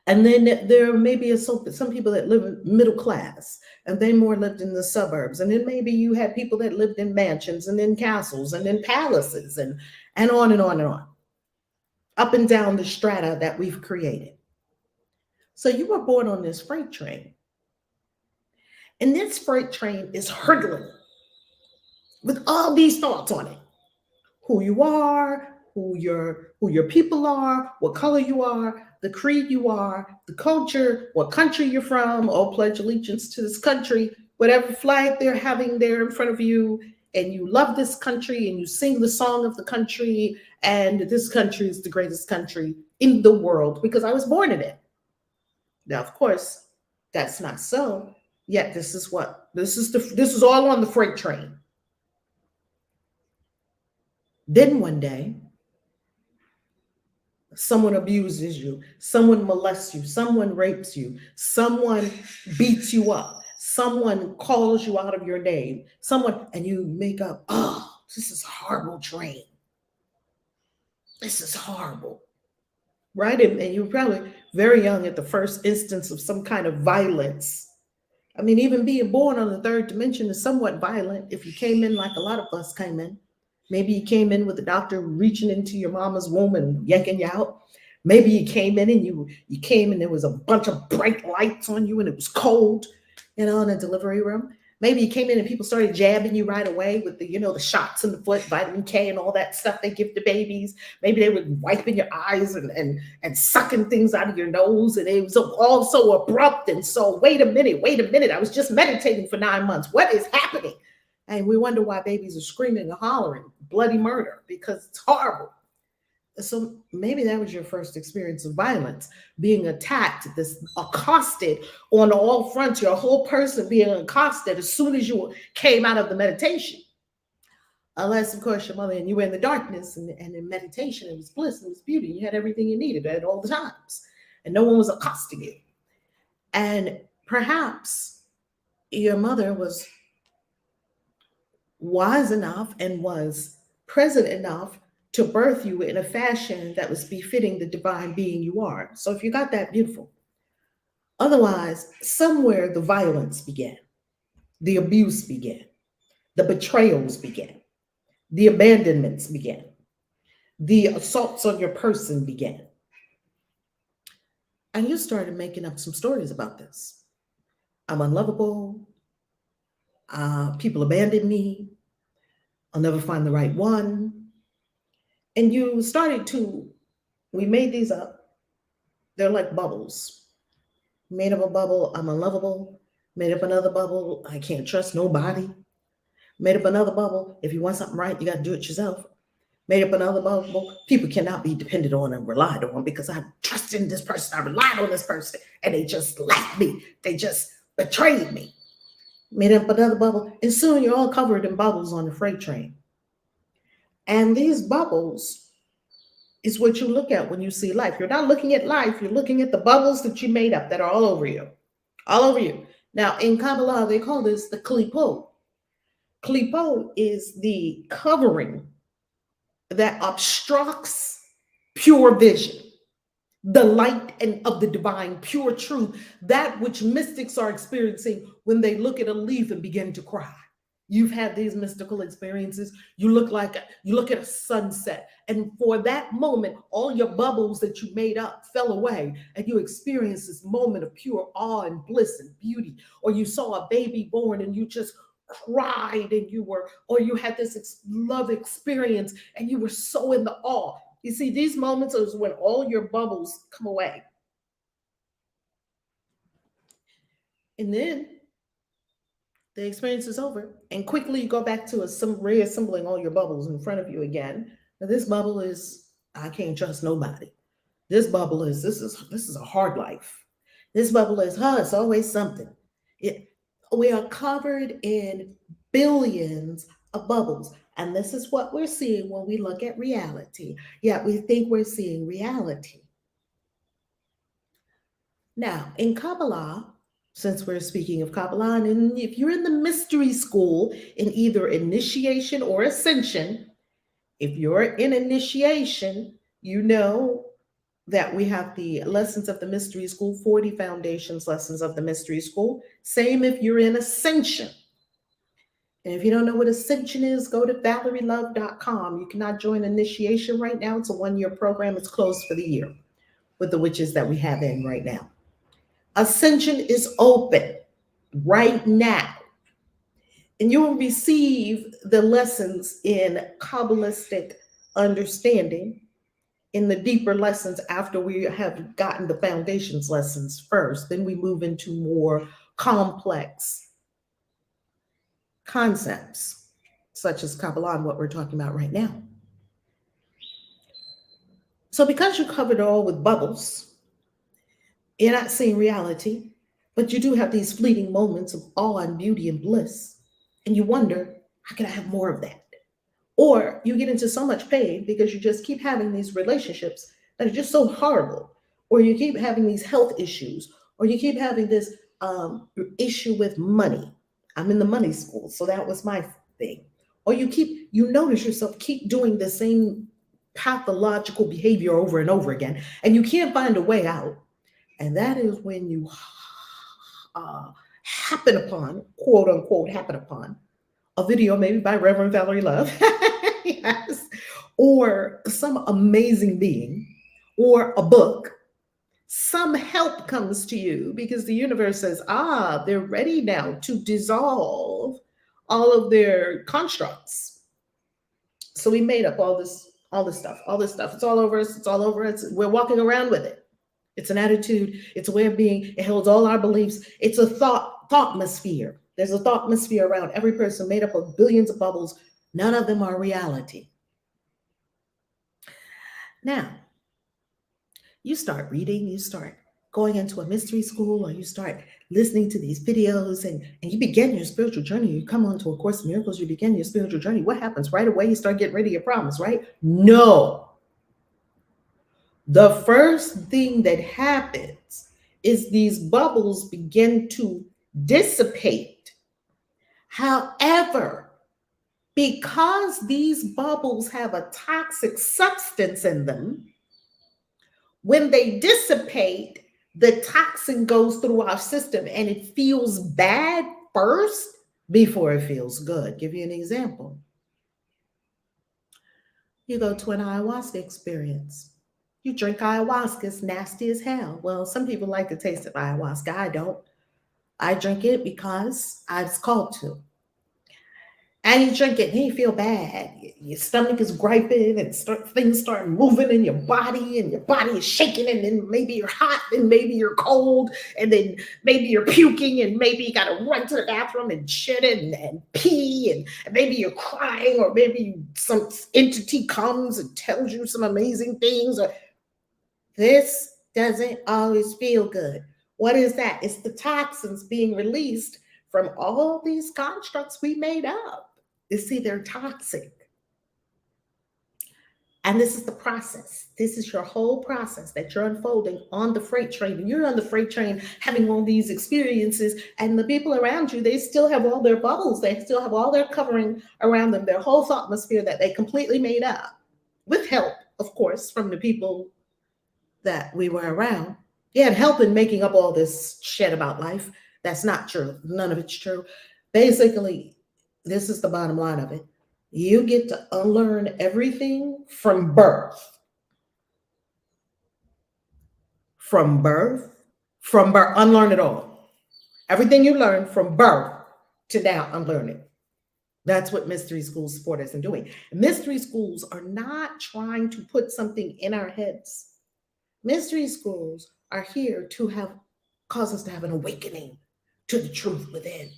And then there may be some people that live in middle class, and they more lived in the suburbs. And then maybe you had people that lived in mansions and in castles and in palaces and on and on and on, up and down the strata that we've created. So you were born on this freight train. And this freight train is hurtling with all these thoughts on it. Who you are, who your people are, what color you are, the creed you are, the culture, what country you're from, oh, pledge allegiance to this country, whatever flag they're having there in front of you, and you love this country and you sing the song of the country, and this country is the greatest country in the world because I was born in it. Now, of course, that's not so. Yet this is all on the freight train. Then one day, Someone abuses you, someone molests you, someone rapes you, someone beats you up, someone calls you out of your name, someone, and you make up, oh, this is horrible dream. This is horrible, right? And you're probably very young at the first instance of some kind of violence. I mean, even being born on the third dimension is somewhat violent if you came in like a lot of us came in. Maybe you came in with the doctor reaching into your mama's womb and yanking you out. Maybe you came in and you came and there was a bunch of bright lights on you and it was cold, in a delivery room. Maybe you came in and people started jabbing you right away with the shots in the foot, vitamin K and all that stuff they give to babies. Maybe they were wiping your eyes and sucking things out of your nose, and it was all so abrupt and so, wait a minute, I was just meditating for 9 months. What is happening? And we wonder why babies are screaming and hollering, bloody murder, because it's horrible. So maybe that was your first experience of violence, being attacked, this accosted on all fronts, your whole person being accosted as soon as you came out of the meditation. Unless, of course, your mother and you were in the darkness, and in meditation, it was bliss, it was beauty. You had everything you needed at all the times, and no one was accosting you. And perhaps your mother was wise enough and was present enough to birth you in a fashion that was befitting the divine being you are. So if you got that, beautiful. Otherwise, somewhere the violence began, the abuse began, the betrayals began, the abandonments began, the assaults on your person began. And you started making up some stories about this. I'm unlovable. People abandoned me. I'll never find the right one. And you started we made these up. They're like bubbles. Made up a bubble, I'm unlovable. Made up another bubble, I can't trust nobody. Made up another bubble, if you want something right, you got to do it yourself. Made up another bubble, people cannot be depended on and relied on because I trusted in this person, I relied on this person, and they just left me. They just betrayed me. Made up another bubble, and soon you're all covered in bubbles on the freight train. And these bubbles is what you look at when you see life. You're not looking at life, you're looking at the bubbles that you made up that are all over you. All over you. Now, in Kabbalah, they call this the klipo. Klipo is the covering that obstructs pure vision, the light and of the divine, pure truth, that which mystics are experiencing when they look at a leaf and begin to cry. You've had these mystical experiences. You look at a sunset, and for that moment, all your bubbles that you made up fell away, and you experienced this moment of pure awe and bliss and beauty. Or you saw a baby born, and you just cried, and or you had this love experience, and you were so in the awe. You see, these moments is when all your bubbles come away, and then the experience is over, and quickly you go back to reassembling all your bubbles in front of you again. Now, this bubble is, I can't trust nobody. This bubble is, this is a hard life. This bubble is, it's always something. We are covered in billions of bubbles, and this is what we're seeing when we look at reality. Yet we think we're seeing reality. Now, in Kabbalah, since we're speaking of Kabbalah, and if you're in the mystery school in either initiation or ascension, if you're in initiation, you know that we have the lessons of the mystery school, 40 foundations lessons of the mystery school. Same if you're in ascension. And if you don't know what ascension is, go to valerielove.com. You cannot join initiation right now. It's a 1-year program. It's closed for the year with the witches that we have in right now. Ascension is open right now, and you will receive the lessons in Kabbalistic understanding in the deeper lessons after we have gotten the foundations lessons first. Then we move into more complex concepts, such as Kabbalah and what we're talking about right now. So because you covered it all with bubbles, you're not seeing reality, but you do have these fleeting moments of awe and beauty and bliss. And you wonder, how can I have more of that? Or you get into so much pain because you just keep having these relationships that are just so horrible, or you keep having these health issues, or you keep having this issue with money. I'm in the money school, so that was my thing. Or you notice yourself keep doing the same pathological behavior over and over again, and you can't find a way out. And that is when you happen upon, quote unquote, happen upon a video maybe by Reverend Valerie Love, yes, or some amazing being, or a book. Some help comes to you because the universe says, they're ready now to dissolve all of their constructs. So we made up all this stuff, all this stuff. It's all over us. It's all over us. We're walking around with it. It's an attitude. It's a way of being. It holds all our beliefs. It's a thoughtmosphere. There's a thoughtmosphere around every person made up of billions of bubbles. None of them are reality. Now, you start reading, you start going into a mystery school, or you start listening to these videos, and you begin your spiritual journey. You come onto A Course in Miracles, you begin your spiritual journey. What happens? Right away, you start getting rid of your problems, right? No. The first thing that happens is these bubbles begin to dissipate. However, because these bubbles have a toxic substance in them, when they dissipate, the toxin goes through our system and it feels bad first before it feels good. Give you an example. You go to an ayahuasca experience. You drink ayahuasca, it's nasty as hell. Well, some people like the taste of ayahuasca. I don't. I drink it because I was called to. And you drink it and you feel bad. Your stomach is griping and things start moving in your body, and your body is shaking, and then maybe you're hot and maybe you're cold, and then maybe you're puking, and maybe you got to run to the bathroom and shit and pee, and maybe you're crying, or maybe some entity comes and tells you some amazing things. Or this doesn't always feel good. What is that? It's the toxins being released from all these constructs we made up. You see, they're toxic. And this is the process. This is your whole process that you're unfolding on the freight train. And you're on the freight train having all these experiences, and the people around you, they still have all their bubbles. They still have all their covering around them, their whole thought atmosphere that they completely made up, with help, of course, from the people that we were around. They had help in making up all this shit about life. That's not true. None of it's true. Basically, this is the bottom line of it. You get to unlearn everything from birth. From birth, unlearn it all. Everything you learn from birth to now, unlearn it. That's what mystery schools support us in doing. Mystery schools are not trying to put something in our heads. Mystery schools are here to cause us to have an awakening to the truth within,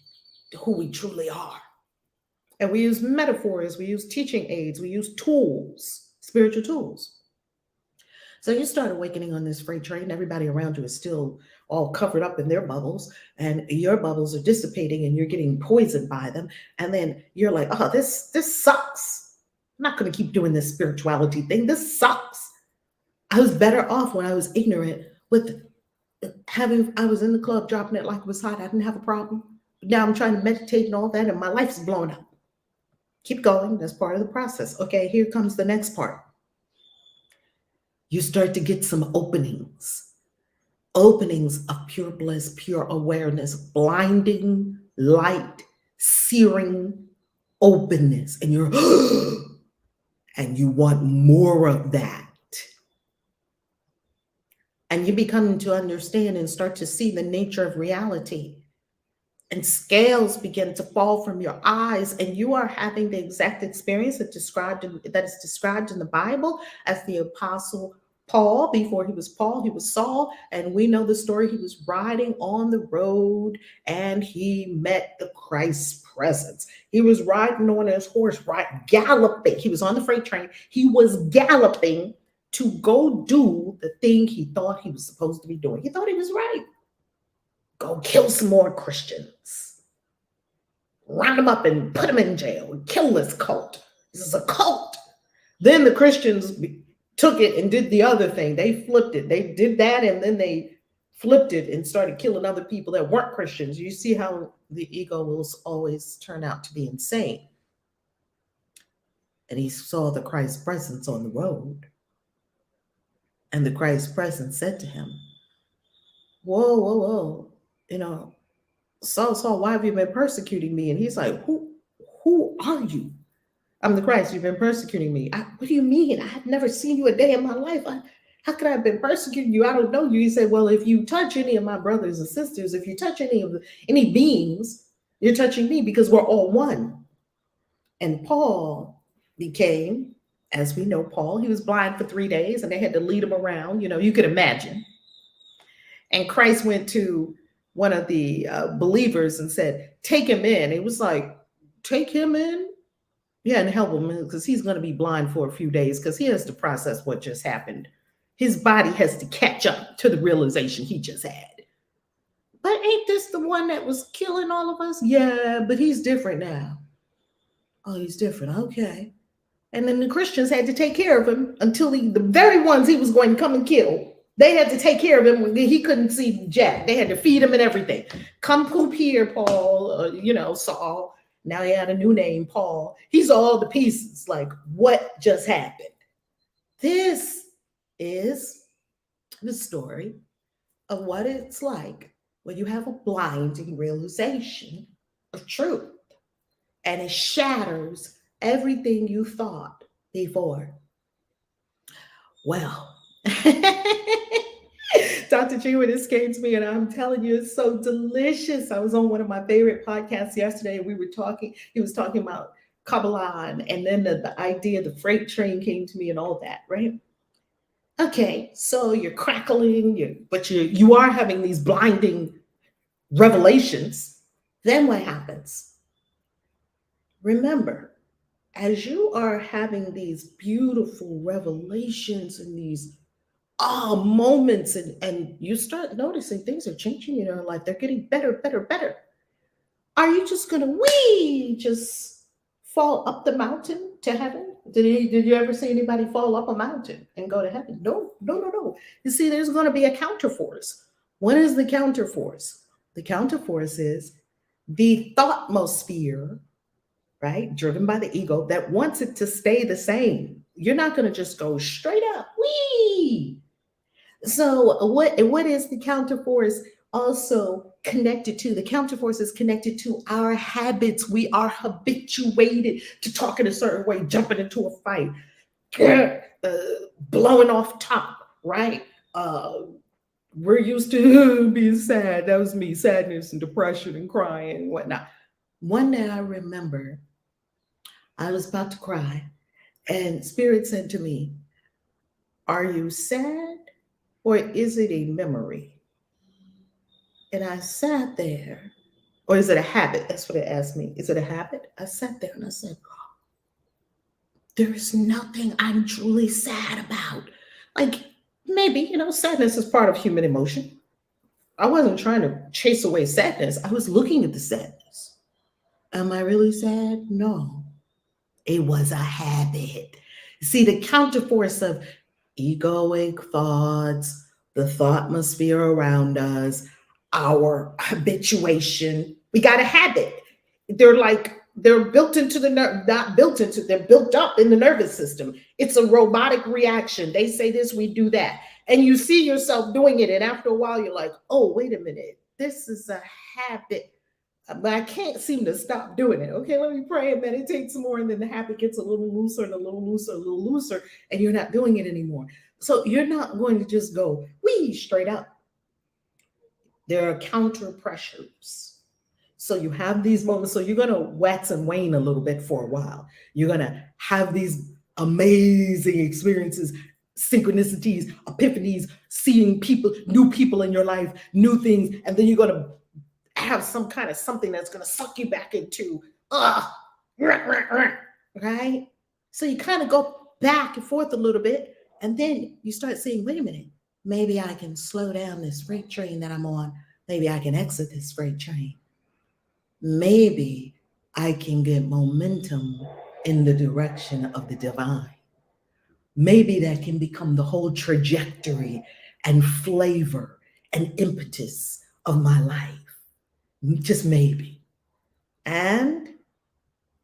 to who we truly are. And we use metaphors, we use teaching aids, we use tools, spiritual tools. So you start awakening on this freight train. Everybody around you is still all covered up in their bubbles, and your bubbles are dissipating and you're getting poisoned by them. And then you're like, oh, this sucks. I'm not going to keep doing this spirituality thing. This sucks. I was better off when I was ignorant with I was in the club dropping it like it was hot. I didn't have a problem. But now I'm trying to meditate and all that, and my life's blown up. Keep going. That's part of the process. Okay, here comes the next part. You start to get some openings of pure bliss, pure awareness, blinding light, searing openness. And you're, and you want more of that. And you begin to understand and start to see the nature of reality. And scales begin to fall from your eyes, and you are having the exact experience that is described in the Bible as the Apostle Paul. Before he was Paul, he was Saul, and we know the story. He was riding on the road, and he met the Christ presence. He was riding on his horse, galloping. He was on the freight train. He was galloping to go do the thing he thought he was supposed to be doing. He thought he was right. Go kill some more Christians. Round them up and put them in jail and kill this cult. This is a cult. Then the Christians took it and did the other thing. They flipped it. They did that and then they flipped it and started killing other people that weren't Christians. You see how the ego will always turn out to be insane. And he saw the Christ presence on the road. And the Christ presence said to him, whoa, whoa, whoa, you know, Saul, why have you been persecuting me? And he's like, who are you? I'm the Christ. You've been persecuting me. What do you mean? I have never seen you a day in my life. How could I have been persecuting you? I don't know you. He said, well, if you touch any of my brothers and sisters, if you touch any beings, you're touching me because we're all one. And Paul became, as we know, Paul, he was blind for 3 days and they had to lead him around. You could imagine. And Christ went to one of the believers and said, take him in. It was like, take him in? Yeah, and help him because he's going to be blind for a few days because he has to process what just happened. His body has to catch up to the realization he just had. But ain't this the one that was killing all of us? Yeah, but he's different now. Oh, he's different. Okay. And then the Christians had to take care of him until the very ones he was going to come and kill, they had to take care of him when he couldn't see jack. They had to feed him and everything. Come poop here, Paul, Saul. Now he had a new name, Paul. He's all the pieces. Like, what just happened? This is the story of what it's like when you have a blinding realization of truth. And it shatters everything you thought before. Well, Dr. G, when this came to me, and I'm telling you, it's so delicious. I was on one of my favorite podcasts yesterday, and he was talking about Kabbalah, and then the idea, the freight train came to me and all that, right? Okay, so you're crackling, but you are having these blinding revelations. Then what happens? Remember, as you are having these beautiful revelations and these moments, and you start noticing things are changing in your life, they're getting better, better, better. Are you just gonna just fall up the mountain to heaven? Did you ever see anybody fall up a mountain and go to heaven? No, no, no, no. You see, there's going to be a counterforce. What is the counterforce? The counterforce is the thoughtmosphere, right? Driven by the ego that wants it to stay the same. You're not going to just go straight up. Wee! So what is the counterforce also connected to? The counterforce is connected to our habits. We are habituated to talk in a certain way, jumping into a fight, blowing off top, right? We're used to being sad. That was me, sadness and depression and crying and whatnot. One day I remember I was about to cry and Spirit said to me, are you sad or is it a memory? And I sat there, or is it a habit? That's what it asked me. Is it a habit? I sat there and I said, there is nothing I'm truly sad about. Like maybe, sadness is part of human emotion. I wasn't trying to chase away sadness. I was looking at the sadness. Am I really sad? No. It was a habit. See, the counterforce of egoic thoughts, the thoughtmosphere around us, our habituation. We got a habit. They're built into the not built into, they're built up in the nervous system. It's a robotic reaction. They say this, we do that. And you see yourself doing it. And after a while, you're like, oh, wait a minute. This is a habit, but I can't seem to stop doing it. Okay, let me pray and meditate some more. And then the habit gets a little looser and a little looser, a little looser, and you're not doing it anymore. So you're not going to just go wee straight up. There are counter pressures. So you have these moments. So you're going to wax and wane a little bit for a while. You're going to have these amazing experiences, synchronicities, epiphanies, seeing people, new people in your life, new things. And then you're going to have some kind of something that's going to suck you back into, right? So you kind of go back and forth a little bit. And then you start saying, wait a minute, maybe I can slow down this freight train that I'm on. Maybe I can exit this freight train. Maybe I can get momentum in the direction of the divine. maybe that can become the whole trajectory and flavor and impetus of my life. Just maybe. And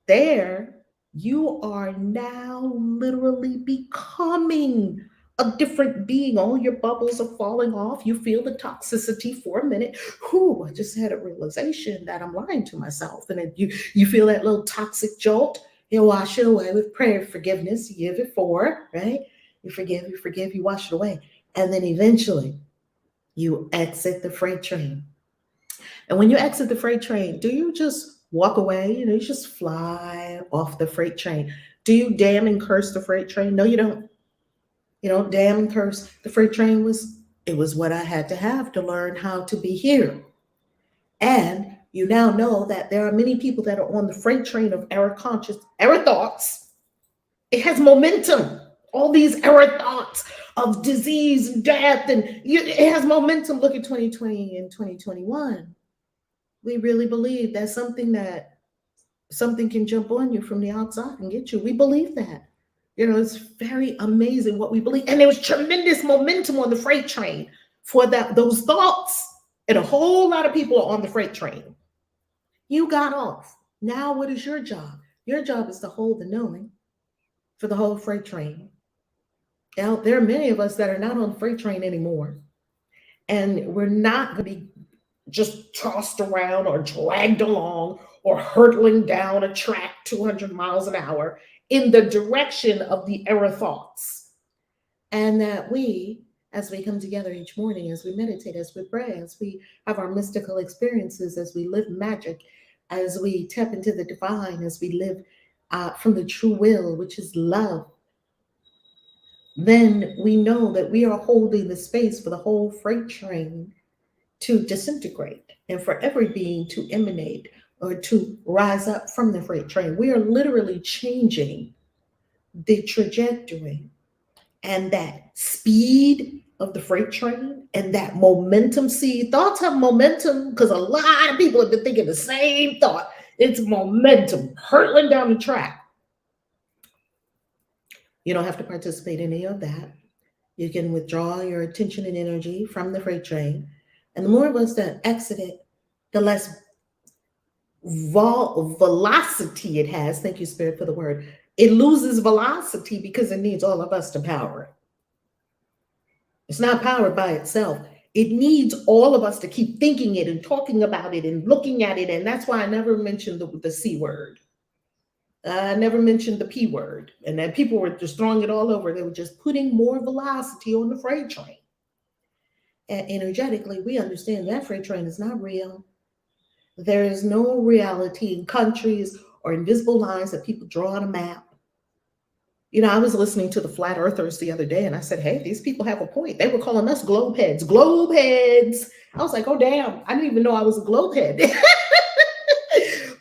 there, you are now literally becoming a different being. All your bubbles are falling off. You feel the toxicity for a minute. Whew, I just had a realization that I'm lying to myself. And then you feel that little toxic jolt. You wash it away with prayer, forgiveness. You give it for, right? You forgive, you wash it away. And then eventually you exit the freight train. And when you exit the freight train, do you just walk away? You just fly off the freight train. Do you damn and curse the freight train? No, you don't. You don't damn and curse. The freight train was what I had to have to learn how to be here. And you now know that there are many people that are on the freight train of error conscious, error thoughts. It has momentum. All these error thoughts of disease and death, and it has momentum. Look at 2020 and 2021. We really believe that something can jump on you from the outside and get you. We believe that. It's very amazing what we believe. And there was tremendous momentum on the freight train for those thoughts. And a whole lot of people are on the freight train. You got off. Now what is your job? Your job is to hold the knowing for the whole freight train. Now, there are many of us that are not on the freight train anymore. And we're not going to be just tossed around or dragged along or hurtling down a track 200 miles an hour in the direction of the error thoughts. And that we, as we come together each morning, as we meditate, as we pray, as we have our mystical experiences, as we live magic, as we tap into the divine, as we live from the true will, which is love, then we know that we are holding the space for the whole freight train to disintegrate and for every being to emanate or to rise up from the freight train. We are literally changing the trajectory and that speed of the freight train and that momentum. See, thoughts have momentum because a lot of people have been thinking the same thought. It's momentum hurtling down the track. You don't have to participate in any of that. You can withdraw your attention and energy from the freight train. And the more of us that exit it, the less velocity it has. Thank you, Spirit, for the word. It loses velocity because it needs all of us to power it. It's not powered by itself. It needs all of us to keep thinking it and talking about it and looking at it. And that's why I never mentioned the C word. I never mentioned the P word. And then people were just throwing it all over. They were just putting more velocity on the freight train. And energetically, we understand that freight train is not real. There is no reality in countries or invisible lines that people draw on a map. I was listening to the flat earthers the other day and I said, hey, these people have a point. They were calling us globe heads. Globe heads. I was like, oh, damn. I didn't even know I was a globe head.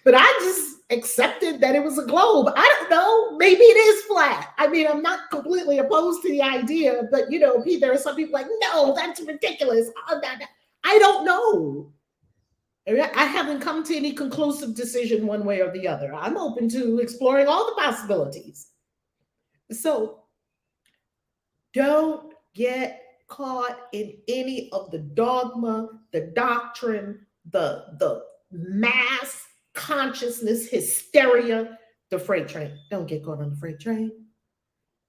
But I just accepted that it was a globe. I don't know. Maybe it is flat. I mean, I'm not completely opposed to the idea, but there are some people like, no, that's ridiculous. I don't know. I haven't come to any conclusive decision one way or the other. I'm open to exploring all the possibilities. So don't get caught in any of the dogma, the doctrine, the mass consciousness hysteria, the freight train. Don't get caught on the freight train.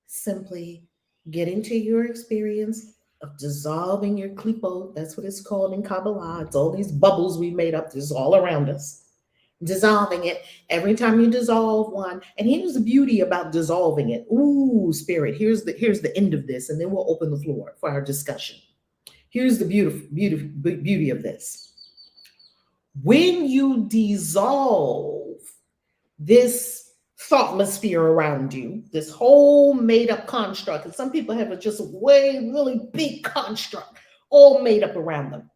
Simply get into your experience of dissolving your klipo. That's what it's called in Kabbalah. It's all these bubbles we made up. This all around us. Dissolving it. Every time you dissolve one, and here's the beauty about dissolving it. Ooh, Spirit, here's the end of this, and then we'll open the floor for our discussion. Here's the beauty of this. When you dissolve this thoughtmosphere around you, this whole made-up construct, and some people have just a really big construct, all made up around them.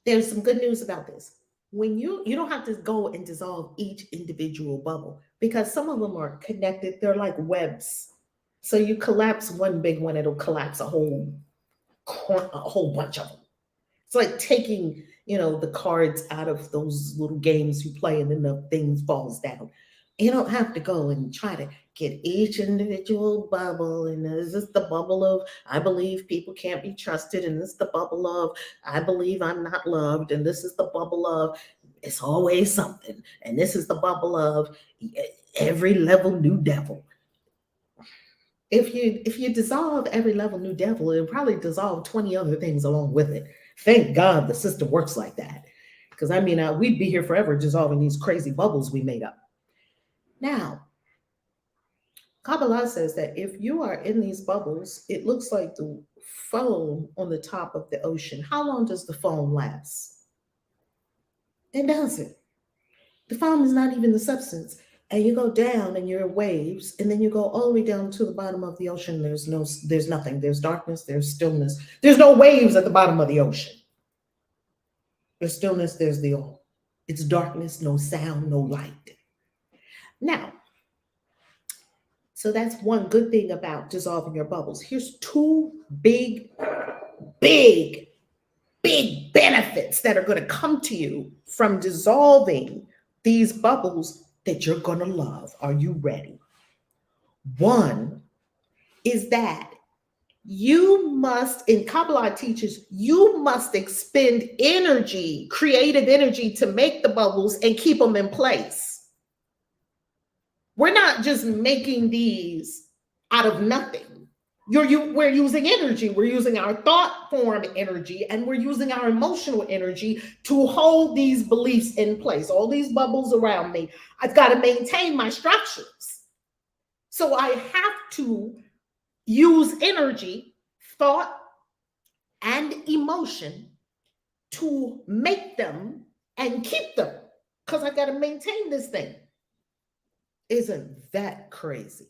There's some good news about this. When you don't have to go and dissolve each individual bubble because some of them are connected. They're like webs. So you collapse one big one, it'll collapse a whole bunch of them. It's like taking, the cards out of those little games you play and then the thing falls down. You don't have to go and try to get each individual bubble. And is this the bubble of I believe people can't be trusted? And this is the bubble of I believe I'm not loved. And this is the bubble of it's always something. And this is the bubble of every level new devil. If you dissolve every level new devil, it'll probably dissolve 20 other things along with it. Thank God the system works like that. Because I mean, we'd be here forever dissolving these crazy bubbles we made up. Now, Kabbalah says that if you are in these bubbles, it looks like the foam on the top of the ocean. How long does the foam last? It doesn't. The foam is not even the substance. And you go down and you're in waves, and then you go all the way down to the bottom of the ocean. There's nothing. There's darkness, there's stillness. There's no waves at the bottom of the ocean. There's stillness, there's the all. It's darkness, no sound, no light. Now, so that's one good thing about dissolving your bubbles. Here's two big, big, big benefits that are going to come to you from dissolving these bubbles that you're going to love. Are you ready? One is that you must, in Kabbalah teaches, you must expend energy, creative energy to make the bubbles and keep them in place. We're not just making these out of nothing. We're using energy. We're using our thought form energy, and we're using our emotional energy to hold these beliefs in place. All these bubbles around me, I've got to maintain my structures. So I have to use energy, thought, and emotion to make them and keep them, because I got to maintain this thing. Isn't that crazy?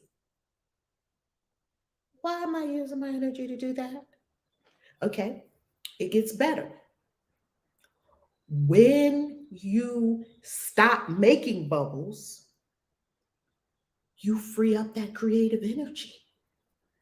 Why am I using my energy to do that? Okay, it gets better. When you stop making bubbles, you free up that creative energy.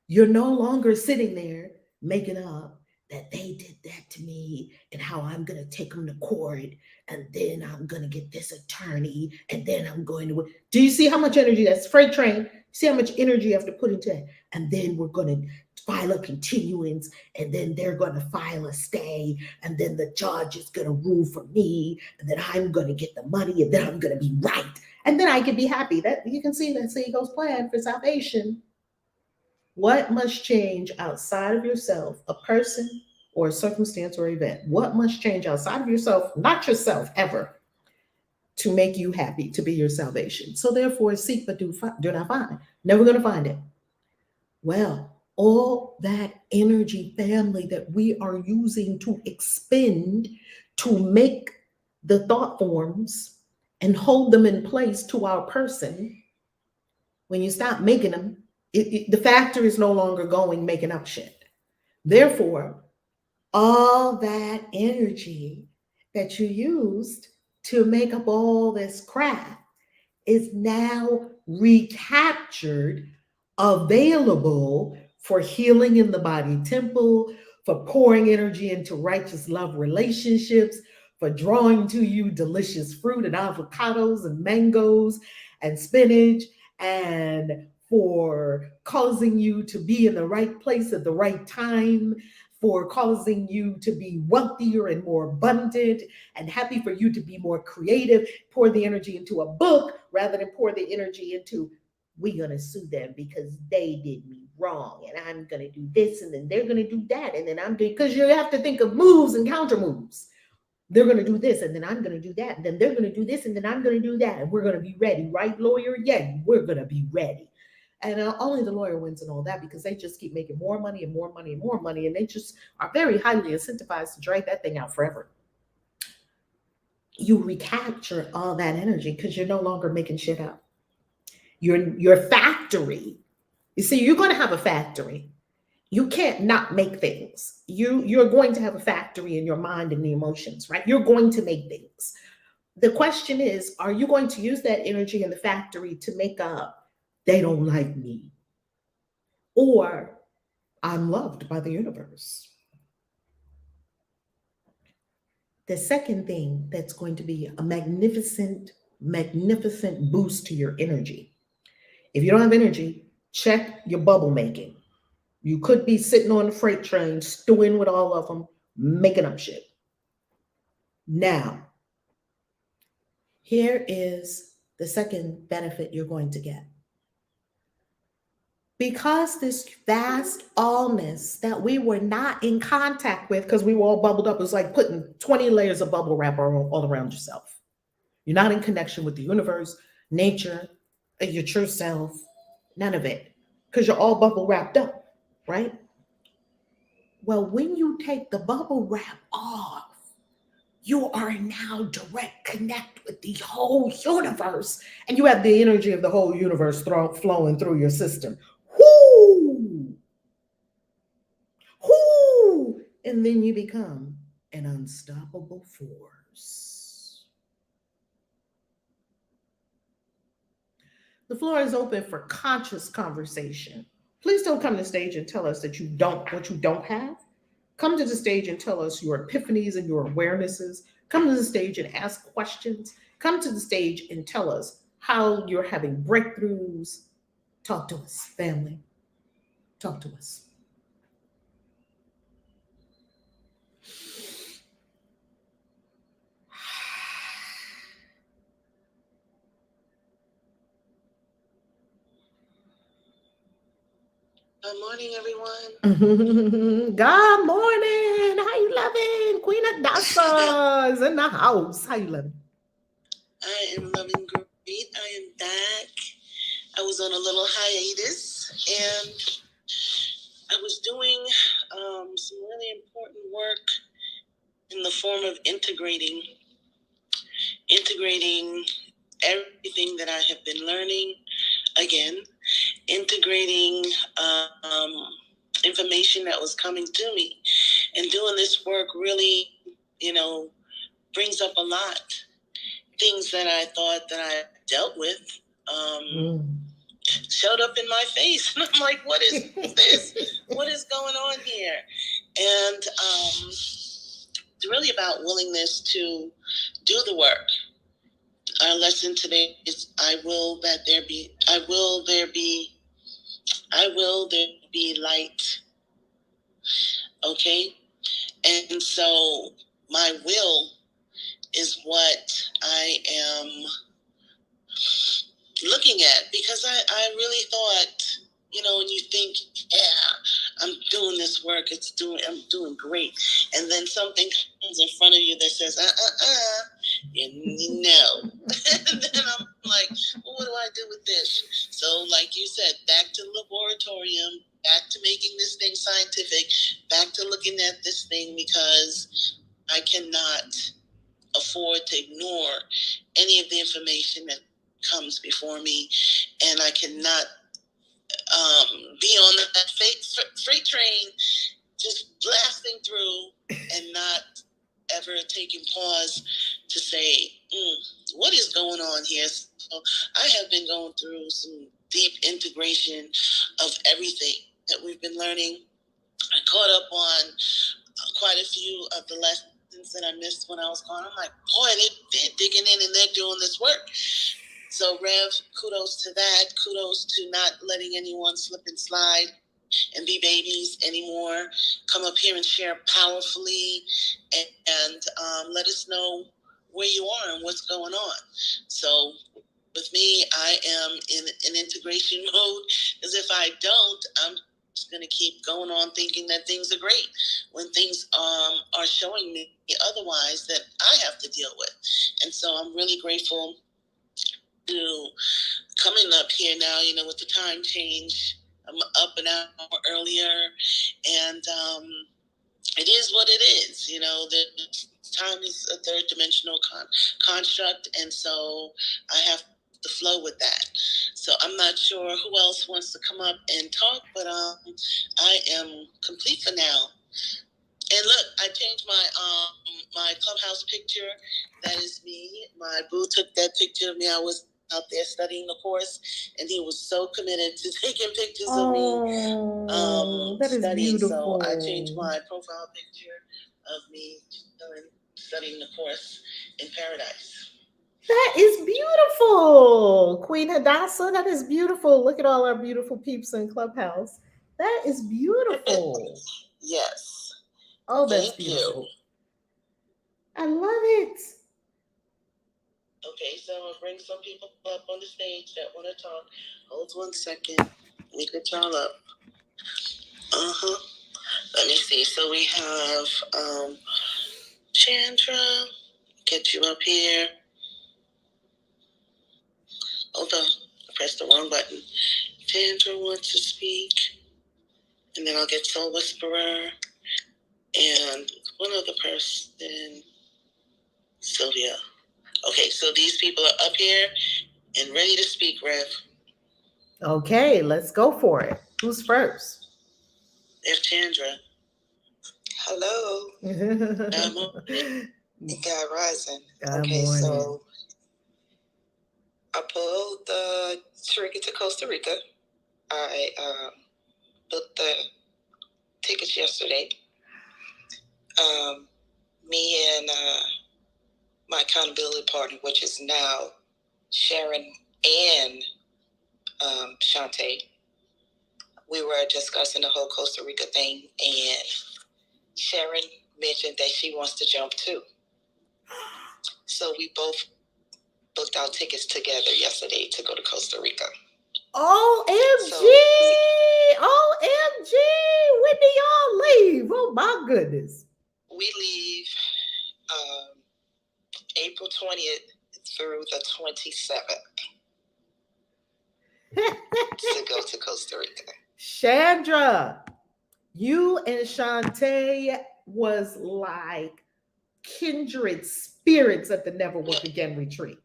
You're no longer sitting there making up that they did that to me and how I'm going to take them to court and then I'm going to get this attorney and then I'm going to. Do you see how much energy that's freight train? See how much energy you have to put into it? And then we're going to file a continuance and then they're going to file a stay and then the judge is going to rule for me and then I'm going to get the money and then I'm going to be right. And then I can be happy. That you can see that's Eagle's plan for salvation. What must change outside of yourself, a person or a circumstance or event? What must change outside of yourself, not yourself ever, to make you happy, to be your salvation? So therefore, seek but do not find. Never going to find it. Well, all that energy, family, that we are using to expend to make the thought forms and hold them in place to our person, when you stop making them, the factory is no longer going making up shit. Therefore, all that energy that you used to make up all this crap is now recaptured, available for healing in the body temple, for pouring energy into righteous love relationships, for drawing to you delicious fruit and avocados and mangoes and spinach, and for causing you to be in the right place at the right time, for causing you to be wealthier and more abundant, and happy for you to be more creative. Pour the energy into a book rather than pour the energy into, we're going to sue them because they did me wrong and I'm going to do this and then they're going to do that and then I'm doing, because you have to think of moves and counter moves. They're going to do this and then I'm going to do that and then they're going to do this and then I'm going to do that and we're going to be ready, right, lawyer? Yeah, we're going to be ready. And only the lawyer wins and all that, because they just keep making more money and more money and more money, and they just are very highly incentivized to drag that thing out forever. You recapture all that energy because you're no longer making shit up. Your factory. You see, you're going to have a factory. You can't not make things. You're going to have a factory in your mind and the emotions, right? You're going to make things. The question is, are you going to use that energy in the factory to make up, they don't like me, or I'm loved by the universe? The second thing that's going to be a magnificent magnificent boost to your energy. If you don't have energy, check your bubble making. You could be sitting on the freight train, stewing with all of them, making up shit. Now, here is the second benefit you're going to get. Because this vast allness that we were not in contact with because we were all bubbled up, it was like putting 20 layers of bubble wrap all around yourself. You're not in connection with the universe, nature, your true self, none of it, because you're all bubble wrapped up, right? Well, when you take the bubble wrap off, you are now direct connect with the whole universe, and you have the energy of the whole universe flowing through your system. Whoo! Whoo! And then you become an unstoppable force. The floor is open for conscious conversation. Please don't come to the stage and tell us that you don't what you don't have. Come to the stage and tell us your epiphanies and your awarenesses. Come to the stage and ask questions. Come to the stage and tell us how you're having breakthroughs. Talk to us, family. Talk to us. Good morning, everyone. God morning. How you loving? Queen Adassa's in the house. How you loving? I am loving great. I am back. I was on a little hiatus and I was doing some really important work in the form of integrating everything that I have been learning again, integrating information that was coming to me, and doing this work really, brings up a lot. Things that I thought that I dealt with showed up in my face. And I'm like, what is this? What is going on here? And it's really about willingness to do the work. Our lesson today is I will there be light. Okay? And so my will is what I am looking at, because I really thought, when you think, yeah, I'm doing this work, I'm doing great, and then something comes in front of you that says, you know, and then I'm like, well, what do I do with this? So, like you said, back to the laboratorium, back to making this thing scientific, back to looking at this thing, because I cannot afford to ignore any of the information that comes before me, and I cannot be on that freight train just blasting through and not ever taking pause to say, what is going on here? So I have been going through some deep integration of everything that we've been learning. I caught up on quite a few of the lessons that I missed when I was gone. I'm like, boy, they're digging in and they're doing this work. So, Rev, kudos to that. Kudos to not letting anyone slip and slide and be babies anymore. Come up here and share powerfully and let us know where you are and what's going on. So, with me, I am in an integration mode, because if I don't, I'm just going to keep going on thinking that things are great when things are showing me otherwise that I have to deal with. And so I'm really grateful to coming up here now, with the time change. I'm up an hour earlier, and it is what it is. The time is a third dimensional construct, and so I have to flow with that. So I'm not sure who else wants to come up and talk, but I am complete for now. And look, I changed my clubhouse picture. That is me. My boo took that picture of me. I was out there studying the course, and he was so committed to taking pictures of me that is studying. beautiful. So I changed my profile picture of me studying the course in paradise. That is beautiful. Queen Hadassah, that is beautiful. Look at all our beautiful peeps in Clubhouse. That is beautiful. Yes. Oh, that's Thank you. beautiful. I love it. Okay, so I'm gonna bring some people up on the stage that want to talk. Hold 1 second. Let me get y'all up. Uh-huh. Let me see. So we have Chandra. Get you up here. Hold on. I pressed the wrong button. Chandra wants to speak. And then I'll get Soul Whisperer. And one other person. Sylvia. Okay, so these people are up here and ready to speak, Rev. Okay, let's go for it. Who's first? There's Chandra. Hello. God Rising. Good Okay, morning. so I pulled the ticket to Costa Rica. I booked the tickets yesterday. Me and my accountability partner, which is now Sharon and Shantae, we were discussing the whole Costa Rica thing, and Sharon mentioned that she wants to jump too. So we both booked our tickets together yesterday to go to Costa Rica. OMG! So OMG! When do y'all leave? Oh my goodness. we leave April 20th through the 27th to go to Costa Rica. Chandra, you and Shantae was like kindred spirits at the Never Work Again retreat.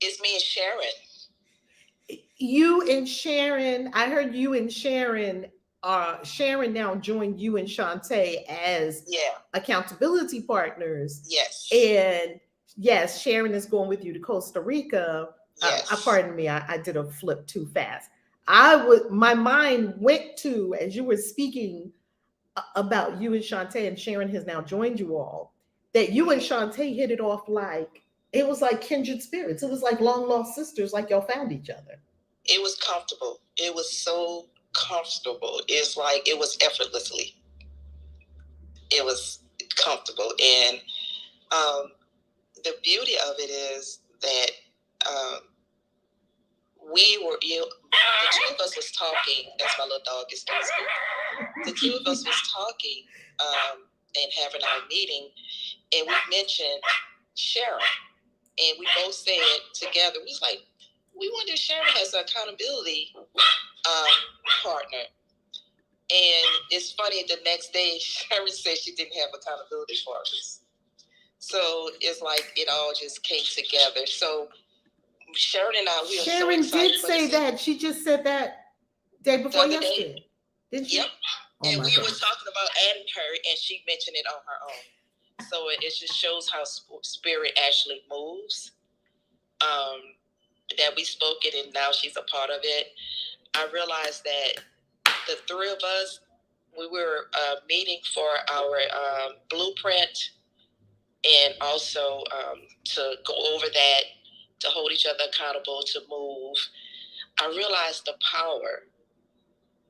It's me and Sharon. You and Sharon, I heard you and Sharon, Sharon now joined you and Shantae as accountability partners. Yes. And yes, Sharon is going with you to Costa Rica. Yes. Pardon me, I did a flip too fast. My mind went to, as you were speaking about you and Shantae, and Sharon has now joined you all, that you and Shantae hit it off like, it was like kindred spirits. It was like long lost sisters, like y'all found each other. It was comfortable. It was so comfortable. It's like it was effortlessly. It was comfortable. And the beauty of it is that the two of us was talking. That's my little dog. Excuse me. The two of us was talking and having our meeting, and we mentioned Sharon, and we both said together, we was like, we wonder if Sharon has an accountability partner. And it's funny, the next day Sharon said she didn't have accountability partners. So it's like it all just came together. So Sharon and I, we are Sharon so excited. did say that. She just said that day before yesterday. Didn't she? Yep. Oh, and we were talking about adding her, and she mentioned it on her own. So it just shows how spirit actually moves. That we spoke it, and now she's a part of it. I realized that the three of us, we were meeting for our blueprint, and also to go over that, to hold each other accountable, to move. I realized the power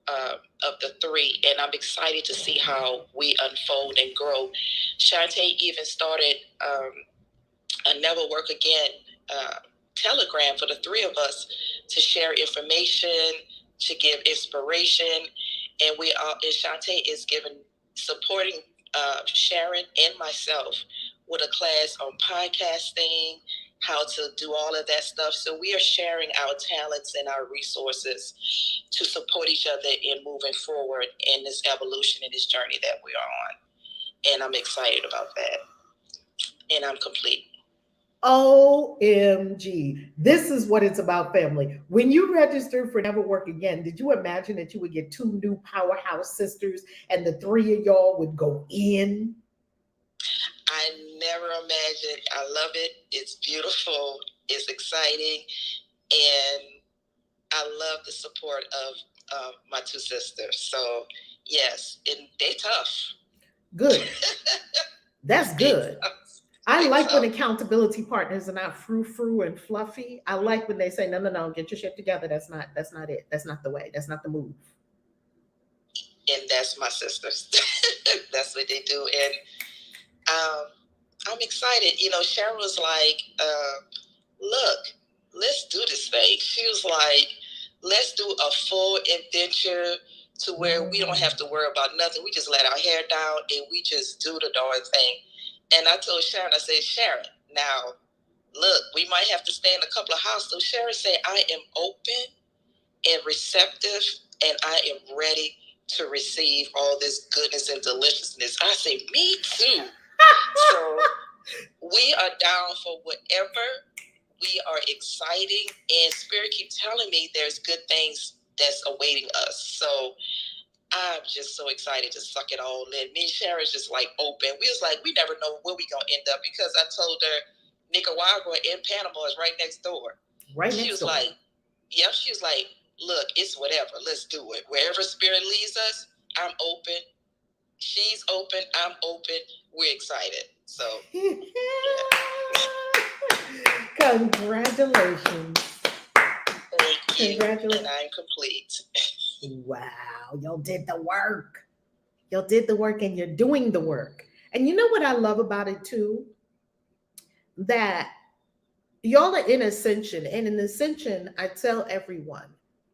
of the three, and I'm excited to see how we unfold and grow. Shantae even started a Never Work Again telegram for the three of us to share information, to give inspiration, and and Shantae is supporting Sharon and myself with a class on podcasting, how to do all of that stuff. So we are sharing our talents and our resources to support each other in moving forward in this evolution, in this journey that we are on. And I'm excited about that. And I'm complete. OMG. This is what it's about, family. When you registered for Never Work Again, did you imagine that you would get two new powerhouse sisters and the three of y'all would go in? I never imagined. I love it. It's beautiful. It's exciting. And I love the support of my two sisters. So, yes, and they tough. Good. That's good. I think like so. when accountability partners are not frou-frou and fluffy. I like when they say, no, no, no, get your shit together. That's not it. That's not the way. That's not the move. And that's my sisters. That's what they do. And I'm excited. You know, Sharon was like, look, let's do this thing. She was like, let's do a full adventure to where we don't have to worry about nothing. We just let our hair down and we just do the darn thing. And I told Sharon, I said, Sharon, now, look, we might have to stay in a couple of houses. So Sharon said, I am open and receptive and I am ready to receive all this goodness and deliciousness. I say, me too. So we are down for whatever. We are exciting, and Spirit keeps telling me there's good things that's awaiting us. So I'm just so excited to suck it all in. Me and Sharon's just like open. We was like, we never know where we gonna end up, because I told her Nicaragua and Panama is right next door. Right she next was door. like, yeah, she was like, look, it's whatever. Let's do it. Wherever Spirit leads us, I'm open. She's open. I'm open. We're excited. So, yeah. Congratulations. Thank you. Congratulations. And I'm complete. Wow, y'all did the work. Y'all did the work and you're doing the work. And you know what I love about it too? That y'all are in ascension. And in ascension, I tell everyone,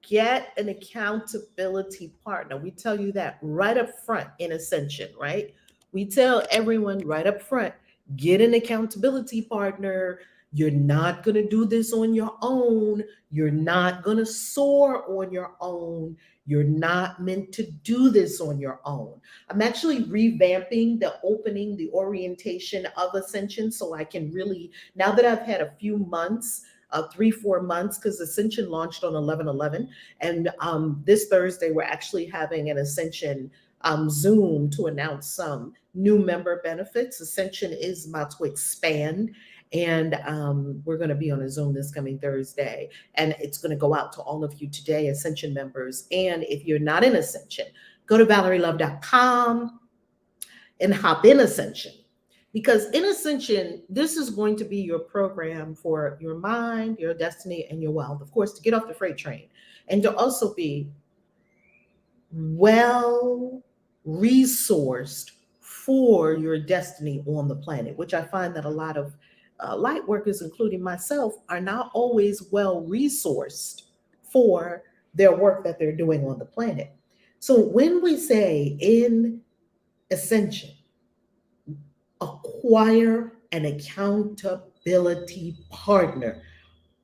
get an accountability partner. We tell you that right up front in ascension, right? We tell everyone right up front, get an accountability partner. You're not going to do this on your own. You're not going to soar on your own. You're not meant to do this on your own. I'm actually revamping the orientation of Ascension so I can really, now that I've had a few months, 3-4 months, because Ascension launched on 11/11, and this Thursday we're actually having an Ascension Zoom to announce some new member benefits. Ascension is about to expand, and we're going to be on a Zoom this coming Thursday, and it's going to go out to all of you today, Ascension members. And if you're not in Ascension, go to ValerieLove.com and hop in Ascension. Because in Ascension, this is going to be your program for your mind, your destiny, and your wealth. Of course, to get off the freight train and to also be well resourced for your destiny on the planet, which I find that a lot of light workers, including myself, are not always well resourced for their work that they're doing on the planet. So when we say in Ascension, acquire an accountability partner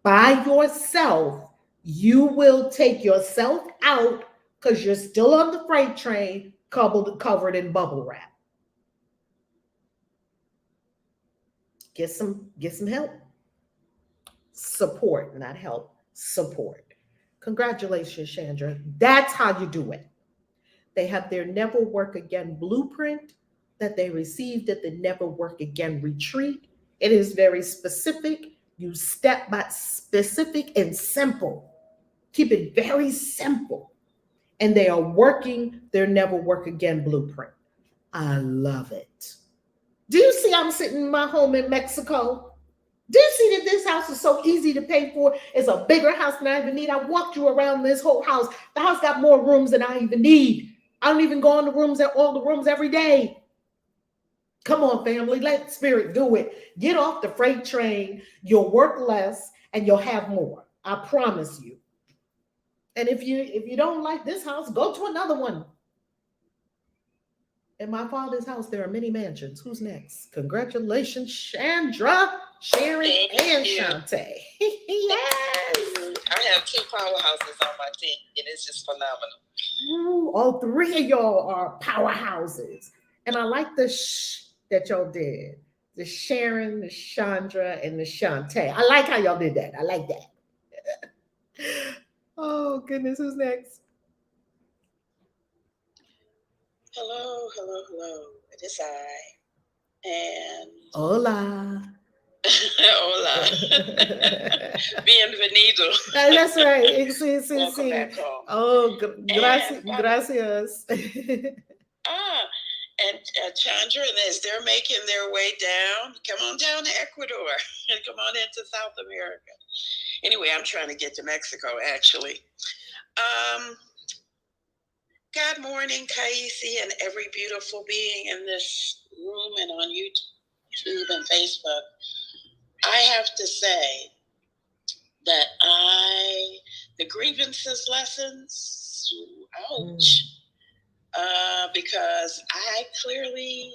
by yourself, you will take yourself out because you're still on the freight train covered in bubble wrap. Get some help. Support, not help, support. Congratulations, Chandra. That's how you do it. They have their Never Work Again blueprint that they received at the Never Work Again retreat. It is very specific. You step by specific and simple. Keep it very simple. And they are working their Never Work Again blueprint. I love it. Do you see I'm sitting in my home in Mexico? Do you see that this house is so easy to pay for? It's a bigger house than I even need. I walked you around this whole house. The house got more rooms than I even need. I don't even go in all the rooms every day. Come on, family, let Spirit do it. Get off the freight train. You'll work less and you'll have more. I promise you. And if you don't like this house, go to another one. In my father's house, there are many mansions. Who's next? Congratulations, Chandra, Sharon, and Shantae. Yes. I have 2 powerhouses on my team, and it's just phenomenal. Ooh, all 3 of y'all are powerhouses. And I like the that y'all did. The Sharon, the Chandra, and the Shantae. I like how y'all did that. I like that. Oh, goodness. Who's next? Hello. It is I. And hola. Hola. Bienvenido. That's right. Welcome back home. Oh, gracias. And Chandra, and as they're making their way down, come on down to Ecuador and come on into South America. Anyway, I'm trying to get to Mexico, actually. Good morning, Kaisi, and every beautiful being in this room and on YouTube and Facebook. I have to say that the grievances lessons, ouch. Because I clearly,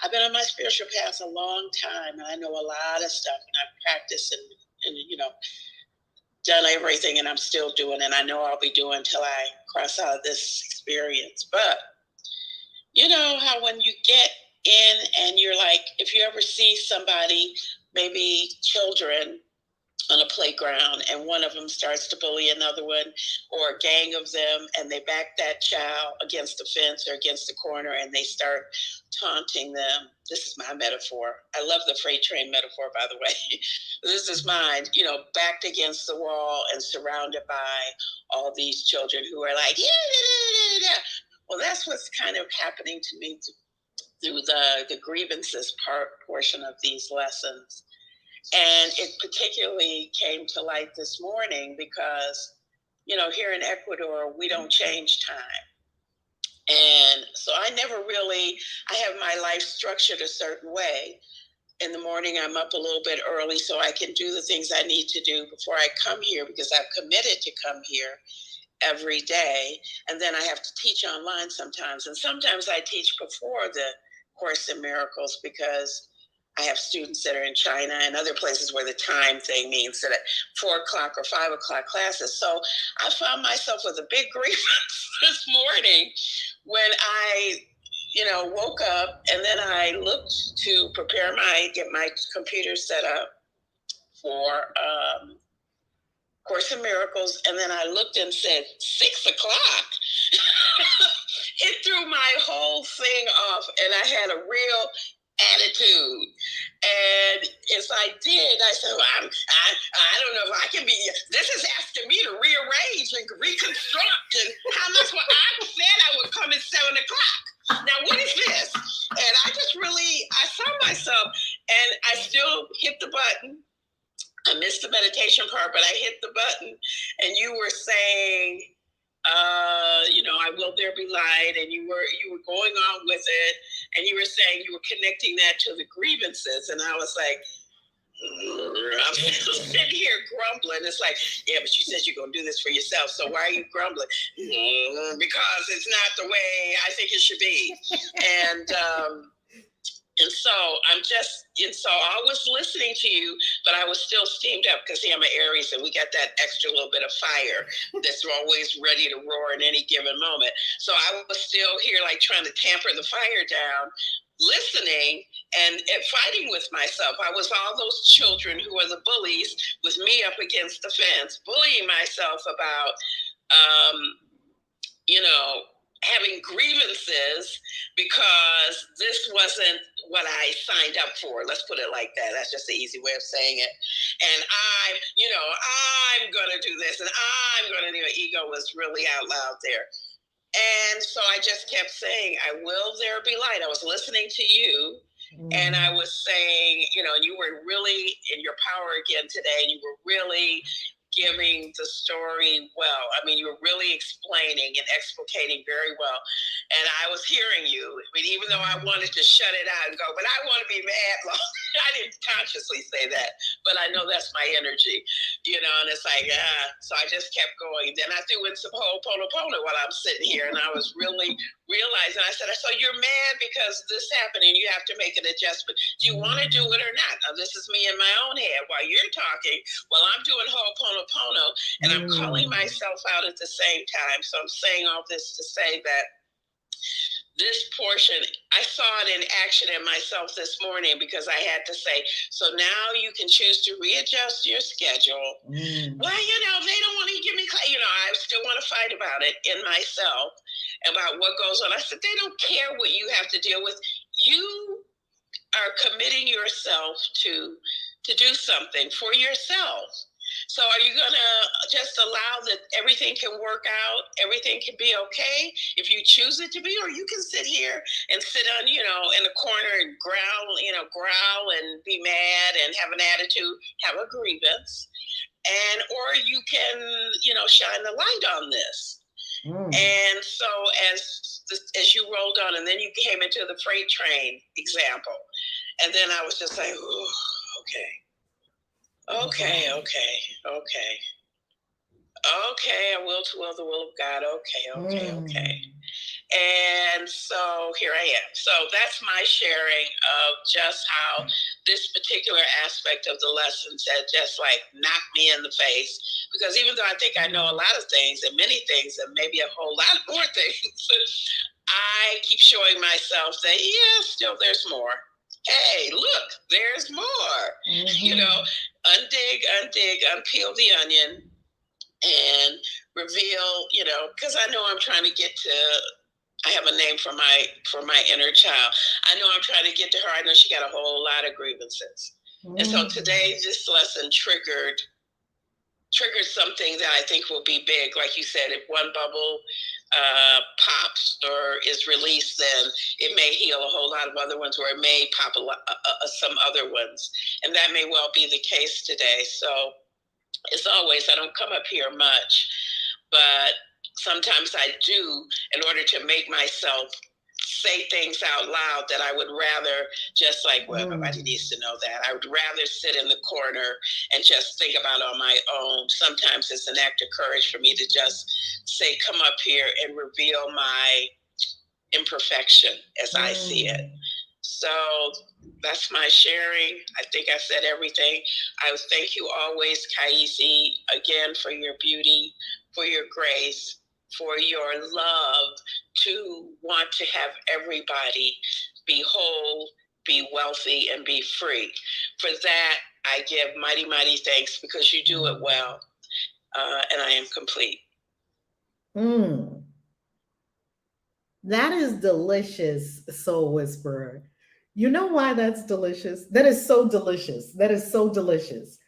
I've been on my spiritual path a long time, and I know a lot of stuff, and I've practiced and done everything, and I'm still doing, and I know I'll be doing till I cross out of this experience. But you know how when you get in and you're like, if you ever see somebody, maybe children on a playground, and one of them starts to bully another one, or a gang of them, and they back that child against the fence or against the corner, and they start taunting them. This is my metaphor. I love the freight train metaphor, by the way. This is mine, backed against the wall and surrounded by all these children who are like, yeah. Well, that's what's kind of happening to me through the grievances portion of these lessons. And it particularly came to light this morning because, here in Ecuador, we don't change time. And so I have my life structured a certain way. In the morning, I'm up a little bit early so I can do the things I need to do before I come here, because I've committed to come here every day. And then I have to teach online sometimes. And sometimes I teach before the Course in Miracles, because I have students that are in China and other places where the time thing means that at 4 o'clock or 5 o'clock classes. So I found myself with a big grievance this morning when I, woke up, and then I looked to get my computer set up for Course in Miracles, and then I looked and said 6 o'clock. It threw my whole thing off, and I had a real attitude. And as I did, I said, well, I don't know if I can be, this is asking me to rearrange and reconstruct, and how much I said I would come at 7 o'clock. Now, what is this? And I saw myself, and I still hit the button. I missed the meditation part, but I hit the button, and you were saying, I will there be light, and you were going on with it, and you were saying you were connecting that to the grievances, and I was like, I'm sitting here grumbling. It's like, yeah, but you said you're going to do this for yourself, so why are you grumbling? Because it's not the way I think it should be. And so I was listening to you, but I was still steamed up because I'm an Aries, and we got that extra little bit of fire that's always ready to roar in any given moment. So I was still here, like trying to tamper the fire down, listening and fighting with myself. I was all those children who are the bullies with me up against the fence, bullying myself about, having grievances because this wasn't what I signed up for. Let's put it like that. That's just the easy way of saying it. And I'm going to do this, and I'm going to do it. Ego was really out loud there. And so I just kept saying, will there be light? I was listening to you, and I was saying, you were really in your power again today, and you were really giving the story well. I mean, you were really explaining and explicating very well. And I was hearing you. I mean, even though I wanted to shut it out and go, but I want to be mad. I didn't consciously say that, but I know that's my energy, and it's like, so I just kept going. Then I threw in some Ho'oponopono while I'm sitting here, and I was really realizing, I said, so you're mad because this happened and you have to make an adjustment. Do you want to do it or not? Now, this is me in my own head while you're talking, while I'm doing Ho'oponopono, and I'm calling myself out at the same time. So I'm saying all this to say that this portion, I saw it in action in myself this morning, because I had to say, so now you can choose to readjust your schedule. Well, they don't want to give me, I still want to fight about it in myself, about what goes on. I said, they don't care what you have to deal with. You are committing yourself to do something for yourself. So are you going to just allow that everything can work out, everything can be okay if you choose it to be, or you can sit here and sit on, in the corner and growl and be mad and have an attitude, have a grievance, or you can, shine the light on this. And so as you rolled on, and then you came into the freight train example, and then I was just like, oh, okay. Okay, I will to will the will of God. Okay. And so here I am. So that's my sharing of just how this particular aspect of the lesson said just like knocked me in the face. Because even though I think I know a lot of things and many things and maybe a whole lot more things, I keep showing myself that, still there's more. Hey, look, there's more. Undig, unpeel the onion and reveal, because I know I'm trying to get to, I have a name for my inner child. I know I'm trying to get to her. I know she got a whole lot of grievances. And so today this lesson triggered something that I think will be big. Like you said, if one bubble pops or is released, then it may heal a whole lot of other ones, or it may pop some other ones. And that may well be the case today. So as always, I don't come up here much, but sometimes I do in order to make myself say things out loud that I would rather just like, well, nobody needs to know that. I would rather sit in the corner and just think about on my own. Sometimes it's an act of courage for me to just say, come up here and reveal my imperfection as I see it. So that's my sharing. I think I said everything. I thank you always, Kaisi, again, for your beauty, for your grace, for your love to want to have everybody be whole, be wealthy, and be free. For that, I give mighty, mighty thanks because you do it well. And I am complete. That is delicious, Soul Whisperer. You know why that's delicious? That is so delicious. That is so delicious.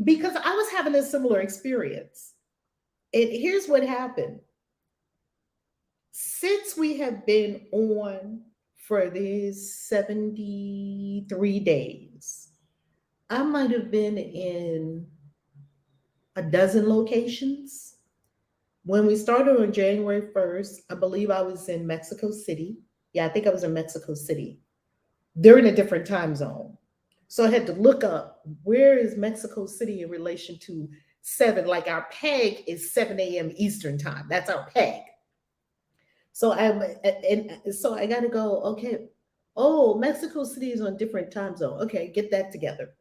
Because I was having a similar experience. And here's what happened. Since we have been on for these 73 days, I might have been in a dozen locations. When we started on January 1st, I believe I was in Mexico City. Yeah, I think I was in Mexico City. They're in a different time zone. So I had to look up where is Mexico City in relation to 7. Like our peg is 7 a.m. Eastern time. That's our peg. So I got to go, okay. Oh, Mexico City is on different time zone. Okay, get that together.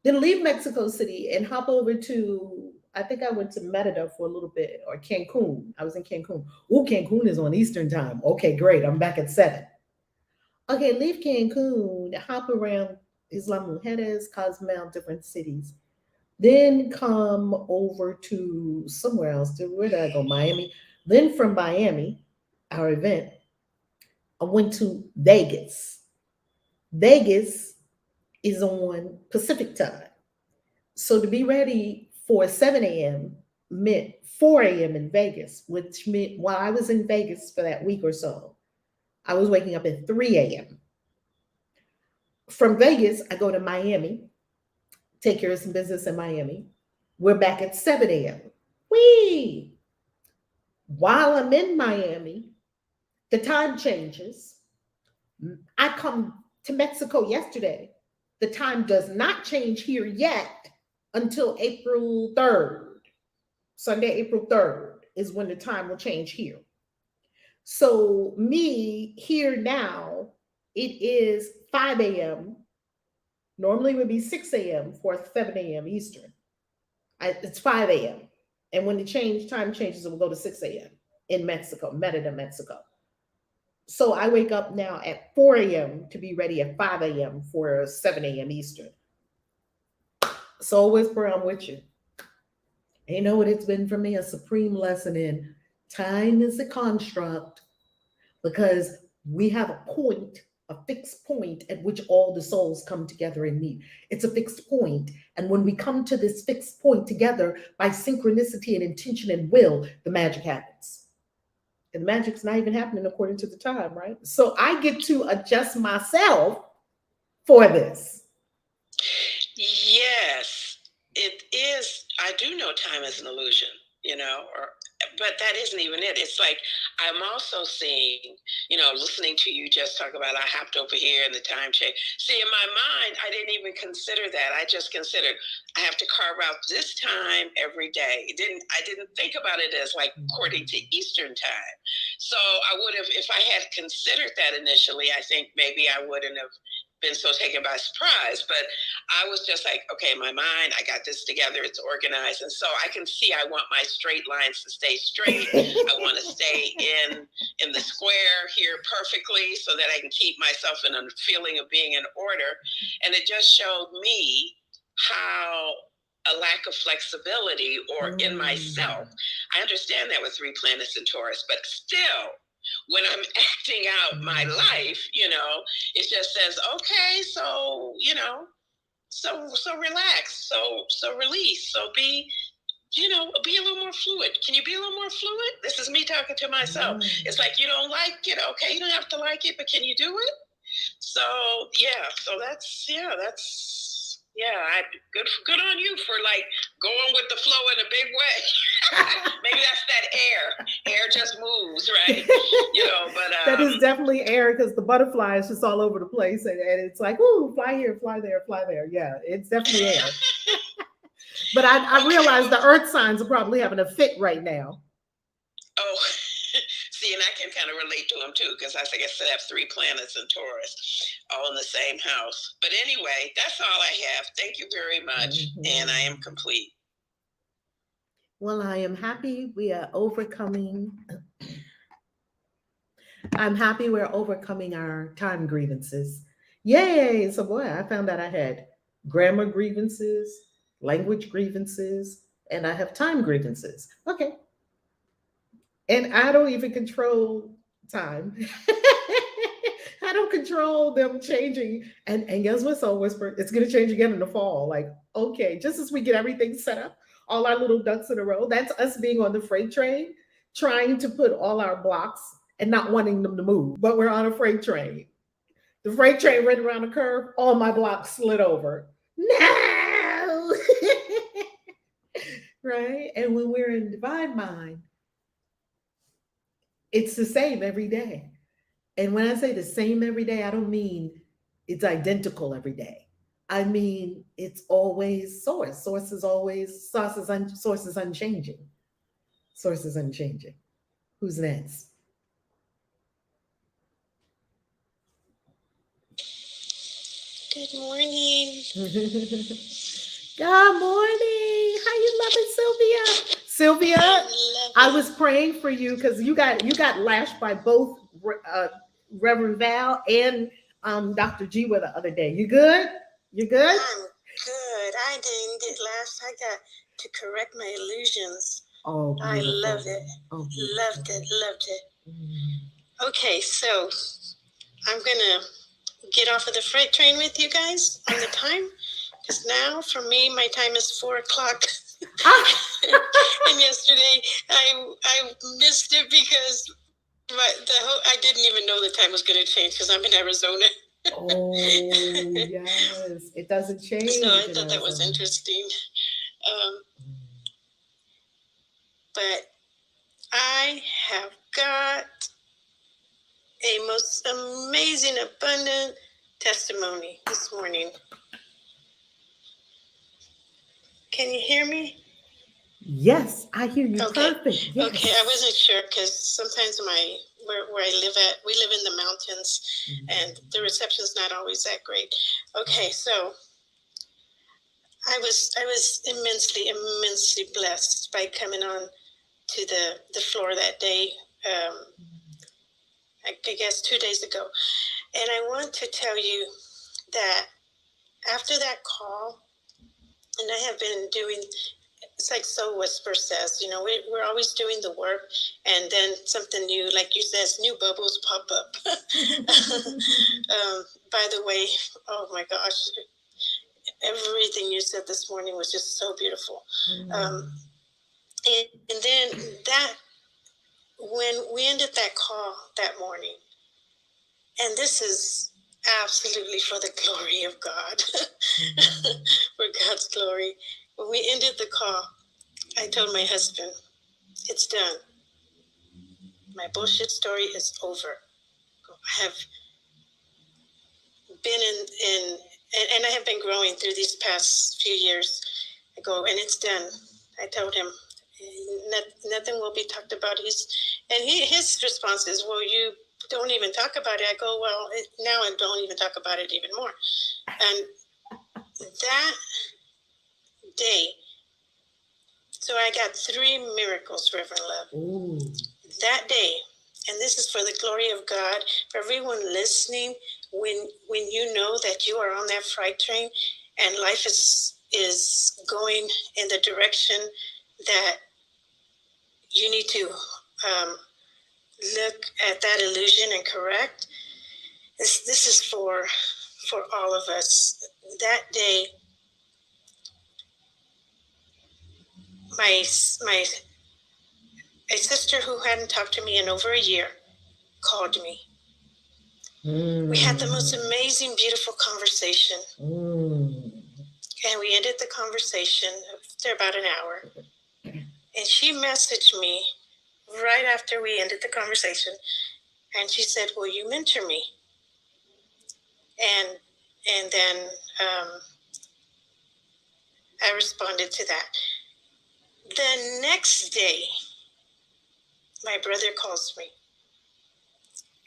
Then leave Mexico City and hop over to, I think I went to Merida for a little bit, or Cancun. I was in Cancun. Oh, Cancun is on Eastern time. Okay, great. I'm back at 7. Okay, leave Cancun, hop around Isla Mujeres, Cozumel, different cities. Then come over to somewhere else. Where did I go? Miami. Then from Miami, our event, I went to Vegas. Vegas is on Pacific time. So to be ready for 7 a.m. meant 4 a.m. in Vegas, which meant while I was in Vegas for that week or so, I was waking up at 3 a.m. From Vegas, I go to Miami, take care of some business in Miami. We're back at 7 a.m. Whee! While I'm in Miami, the time changes. I come to Mexico yesterday. The time does not change here yet until April 3rd. Sunday, April 3rd is when the time will change here. So, me here now, it is 5 a.m. Normally it would be 6 a.m. for 7 a.m. Eastern. It's 5 a.m. And when the time changes, it will go to 6 a.m. in Mexico, Merida, Mexico. So I wake up now at 4 a.m. to be ready at 5 a.m. for 7 a.m. Eastern. Soul Whisperer, I'm with you. And you know what it's been for me? A supreme lesson in time is a construct, because we have a point, a fixed point at which all the souls come together and meet. It's a fixed point. And when we come to this fixed point together by synchronicity and intention and will, the magic happens. And the magic's not even happening according to the time, right? So I get to adjust myself for this. Yes, it is. I do know time is an illusion, but that isn't even it. It's like I'm also seeing, listening to you just talk about I hopped over here and the time change. See, in my mind, I didn't even consider that. I just considered I have to carve out this time every day. I didn't think about it as like according to Eastern time. So I would have, if I had considered that initially, I think maybe I wouldn't have been so taken by surprise. But I was just like, okay, my mind, I got this together, it's organized. And so I can see I want my straight lines to stay straight. I want to stay in the square here perfectly so that I can keep myself in a feeling of being in order. And it just showed me how a lack of flexibility or in myself. I understand that with 3 planets in Taurus, but still, when I'm acting out my life, it just says, okay, so, so relax, so release, so be a little more fluid. Can you be a little more fluid? This is me talking to myself. It's like, you don't like it. Okay, you don't have to like it, but can you do it? So, good on you for like going with the flow in a big way. Maybe that's that air just moves, right? But that is definitely air, because the butterfly is just all over the place, and it's like, ooh, fly here, fly there, fly there. Yeah, it's definitely air. But I realize the earth signs are probably having a fit right now. Oh, see, and I can kind of relate to them too, because I think I said I have 3 planets in Taurus, all in the same house. But anyway, that's all I have. Thank you very much. And I am complete. Well, I am happy we are overcoming. I'm happy we're overcoming our time grievances. Yay! So, boy, I found out I had grammar grievances, language grievances, and I have time grievances. Okay. And I don't even control time. I don't control them changing. And guess what, Soul Whisper? It's going to change again in the fall. Like, okay, just as we get everything set up, all our little ducks in a row, that's us being on the freight train, trying to put all our blocks and not wanting them to move. But we're on a freight train. The freight train ran around a curve, all my blocks slid over. No! Right? And when we're in divine mind, it's the same every day. And when I say the same every day, I don't mean it's identical every day. I mean it's always source. Source is always source is unchanging. Source is unchanging. Who's next? Good morning. Good morning. How you loving, Sylvia? Sylvia, I was praying for you because you got lashed by both Reverend Val and Dr. Jiwa the other day. You good? You good? I'm good. I didn't get lashed. I got to correct my illusions. Oh, beautiful. I loved it. Oh, loved it. Okay, so I'm gonna get off of the freight train with you guys on the time, because now for me my time is 4 o'clock. And yesterday I missed it because I didn't even know the time was going to change because I'm in Arizona. Oh yes, it doesn't change. So I thought that was interesting. But I have got a most amazing, abundant testimony this morning. Can you hear me? Yes, I hear you. Okay. Perfect. Yes. Okay, I wasn't sure because sometimes where I live at, we live in the mountains, and the reception's not always that great. Okay, so I was immensely blessed by coming on to the floor that day. I guess 2 days ago, and I want to tell you that after that call, and I have been doing. It's like Soul Whisper says, we're always doing the work, and then something new, like you says, new bubbles pop up. By the way, oh my gosh, everything you said this morning was just so beautiful. And then that, when we ended that call that morning, and this is absolutely for the glory of God, for God's glory. When we ended the call, I told my husband, it's done. My bullshit story is over. I have been and I have been growing through these past few years. I go, and it's done. I told him, nothing will be talked about. His response is, well, you don't even talk about it. I go, well, now I don't even talk about it even more. And that day, so I got 3 miracles, Reverend Love. Ooh. That day, and this is for the glory of God, for everyone listening, when you know that you are on that freight train and life is going in the direction that you need to look at that illusion and correct, this is for all of us. That day, a sister who hadn't talked to me in over a year called me. We had the most amazing, beautiful conversation. And we ended the conversation after about an hour. And she messaged me right after we ended the conversation. And she said, will you mentor me? And then I responded to that. The next day, my brother calls me.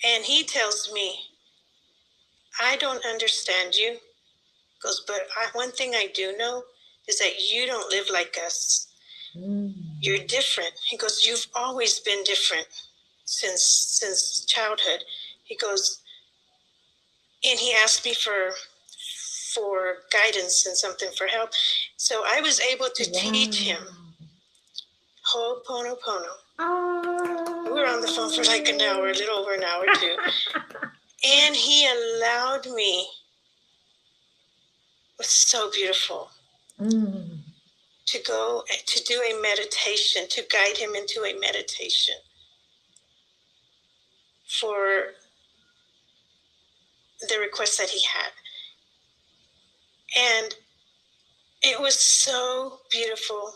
And he tells me, I don't understand you. He goes, but one thing I do know is that you don't live like us. You're different. He goes, you've always been different since childhood. He goes, and he asked me for guidance and something for help. So I was able to teach him Ho'oponopono. We were on the phone for like an hour, a little over an hour too. And he allowed me, it was so beautiful, to go to do a meditation, to guide him into a meditation for the request that he had. And it was so beautiful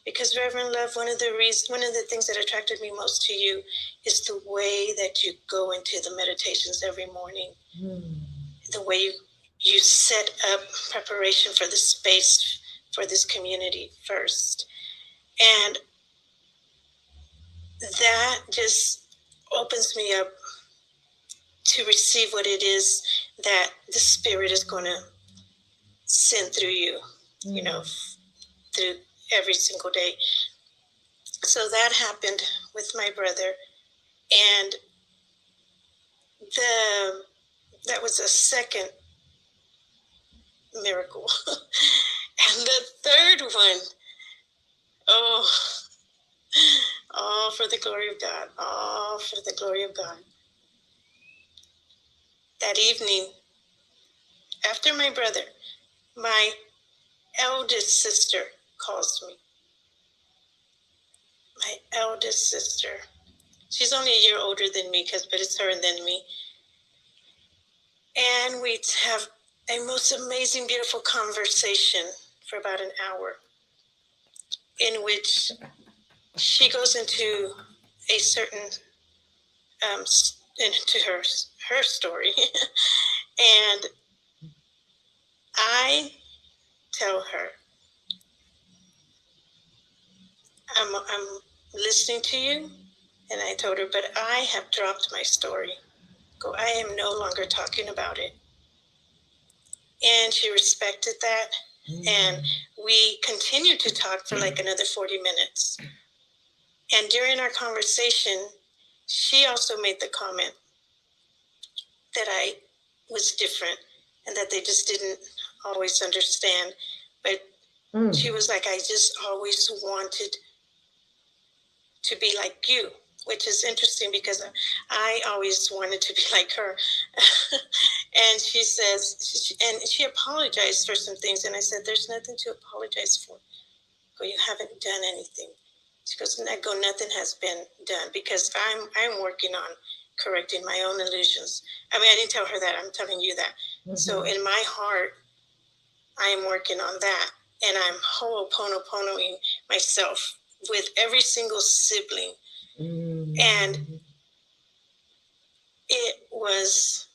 because, Reverend Love, one of the things that attracted me most to you is the way that you go into the meditations every morning. The way you set up preparation for the space for this community first. And that just opens me up to receive what it is that the Spirit is going to send through you, you know, through every single day. So that happened with my brother. And that was a second miracle. And the third one, all for the glory of God, all for the glory of God. That evening, after my brother, my eldest sister calls me. My eldest sister. She's only a year older than me, but it's her and then me. And we have a most amazing, beautiful conversation for about an hour, in which she goes into a certain, into her story. And I tell her, I'm listening to you. And I told her, but I have dropped my story. I am no longer talking about it. And she respected that. And we continued to talk for like another 40 minutes. And during our conversation, she also made the comment that I was different and that they just didn't always understand. But she was like, I just always wanted to be like you. which is interesting because I always wanted to be like her. And she says, and she apologized for some things. And I said, there's nothing to apologize for. Go, you haven't done anything. She goes, go, nothing has been done, because I'm working on correcting my own illusions. I mean, I didn't tell her that. I'm telling you that. Mm-hmm. So in my heart, I am working on that. And I'm ho'oponoponoing myself with every single sibling. Mm. And it was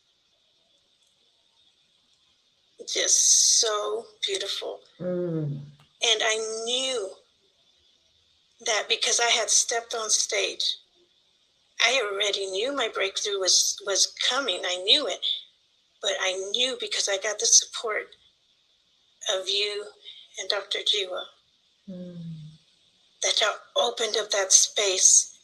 just so beautiful. Mm. And I knew that because I had stepped on stage, I already knew my breakthrough was coming. I knew it. But I knew, because I got the support of you and Dr. Jiwa, that y'all opened up that space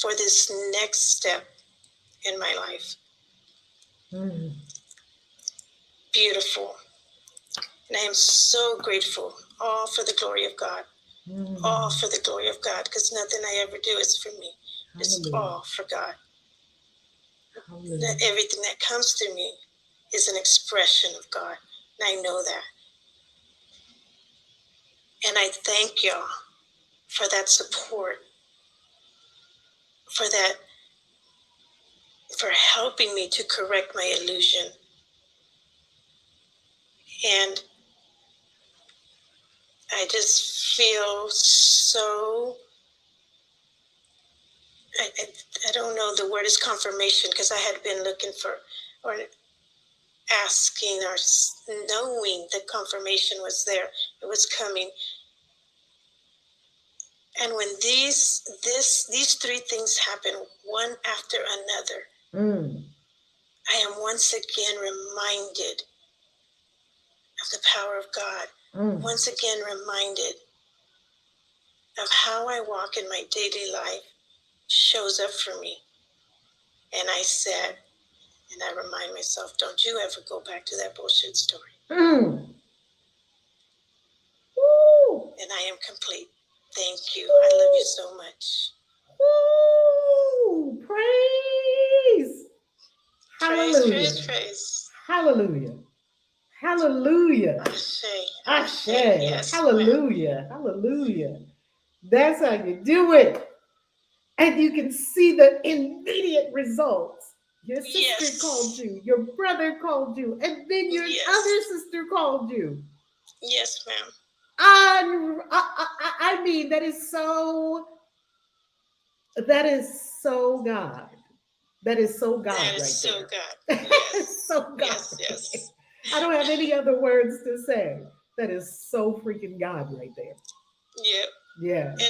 for this next step in my life. Mm. Beautiful. And I am so grateful, all for the glory of God. Mm. All for the glory of God, because nothing I ever do is for me. It's all for God. That everything that comes to me is an expression of God. And I know that. And I thank y'all for that support, for helping me to correct my illusion. And I just feel so, I don't know, the word is confirmation, because I had been looking for, or asking, or knowing that confirmation was there. It was coming. And when these three things happen, one after another, I am once again reminded of the power of God. Once again reminded of how I walk in my daily life shows up for me. And I said, and I remind myself, don't you ever go back to that bullshit story. Woo. And I am complete. Thank you. I love you so much. Woo. Praise. Hallelujah. Praise. Hallelujah. Hallelujah. Ashe. Yes. Hallelujah. Ma'am. Hallelujah. That's how you do it. And you can see the immediate results. Your sister called you, your brother called you, and then your other sister called you. Yes, ma'am. I mean, that is so God. That is so God. That is right so there. God. Yes. So God. Yes. I don't have any other words to say. That is so freaking God right there. Yep. Yeah. And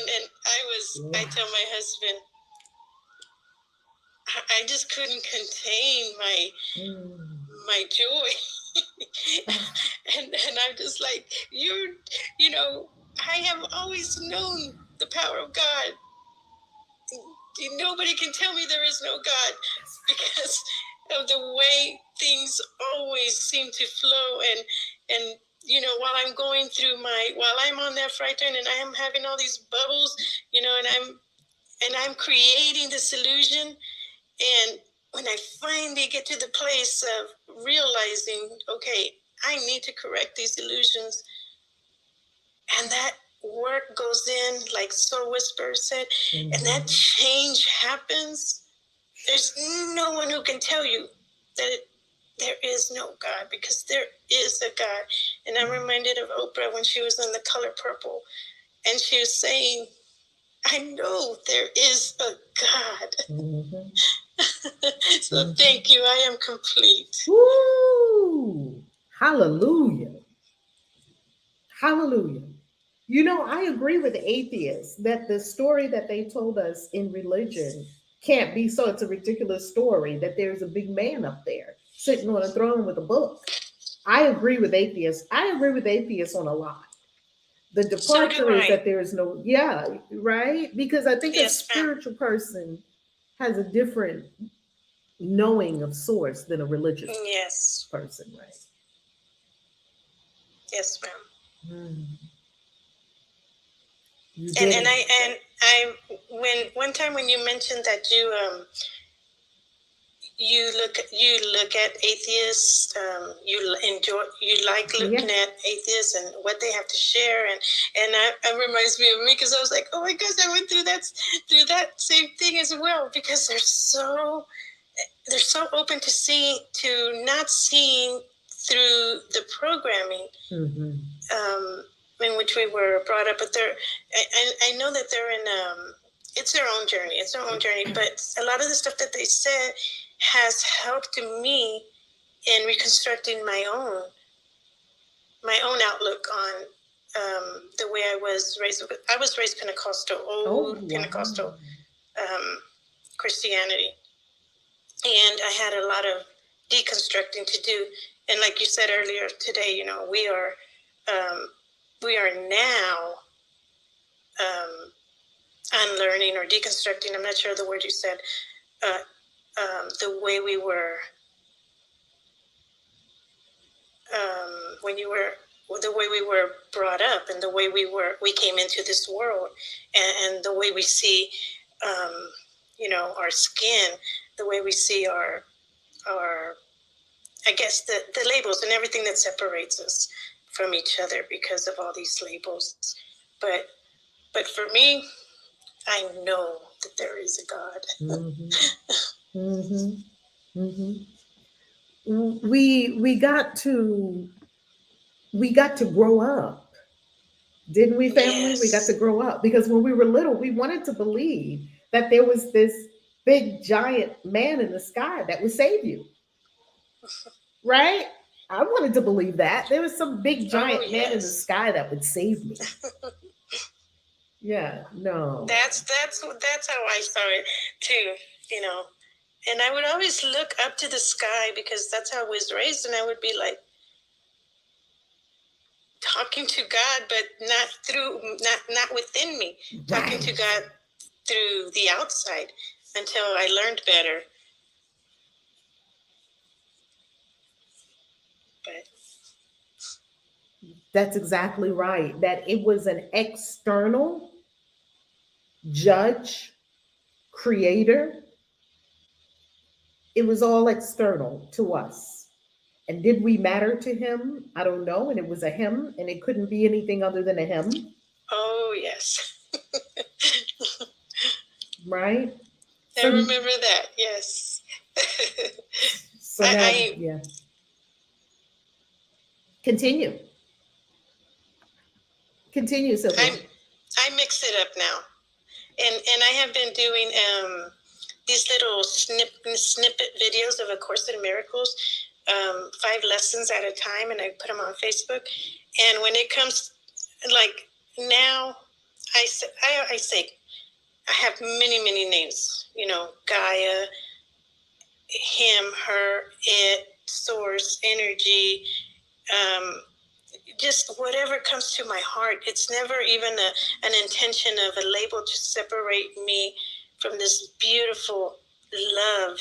I tell my husband, I just couldn't contain my joy. and I'm just like, you know, I have always known the power of God. Nobody can tell me there is no God, because of the way things always seem to flow. And you know, while I'm going through while I'm on that freight train and I am having all these bubbles, you know, and I'm creating this illusion. And when I finally get to the place of realizing, okay, I need to correct these illusions, and that work goes in, like Soul Whisperer said, and that change happens, there's no one who can tell you that there is no God, because there is a God. And I'm reminded of Oprah when she was on The Color Purple, and she was saying, I know there is a God. So thank you. I am complete. Woo! Hallelujah. Hallelujah. You know, I agree with atheists that the story that they told us in religion can't be so. It's a ridiculous story that there's a big man up there sitting on a throne with a book. I agree with atheists. I agree with atheists on a lot. The departure is that there is no, right? Because I think a spiritual person has a different knowing of source than a religious person, right? Yes, ma'am. You And did. I when one time when you mentioned that you look at atheists, you like looking at atheists and what they have to share, and it reminds me of me, because I was like, oh my gosh, I went through that same thing as well, because they're so open to not seeing through the programming in which we were brought up. But I know that they're in it's their own journey. It's their own journey. But a lot of the stuff that they said has helped me in reconstructing my own outlook on the way I was raised. I was raised Pentecostal, Pentecostal Christianity, and I had a lot of deconstructing to do. And like you said earlier today, we are now unlearning or deconstructing. I'm not sure the word you said. The way we were the way we were brought up, and the way we came into this world, and the way we see our skin, the way we see our I guess the labels and everything that separates us from each other because of all these labels. But for me, I know that there is a God. We got to grow up, didn't we, family? Yes. We got to grow up, because when we were little, we wanted to believe that there was this big giant man in the sky that would save you, right? I wanted to believe that there was some big giant man in the sky that would save me. Yeah, no. That's how I saw it too, And I would always look up to the sky, because that's how I was raised, and I would be like talking to God, but not within me. Right. Talking to God through the outside, until I learned better. But that's exactly right. That it was an external judge, creator. It was all external to us. And did we matter to him? I don't know. And it was a him, and it couldn't be anything other than a him. Oh, yes. Right? I remember that, yes. So yeah. Continue, Sylvia. I mix it up now. And I have been doing these little snippet videos of A Course in Miracles, 5 lessons at a time, and I put them on Facebook. And when it comes, like now, I say, I have many, many names, Gaia, him, her, it, source, energy, just whatever comes to my heart. It's never even an intention of a label to separate me from this beautiful love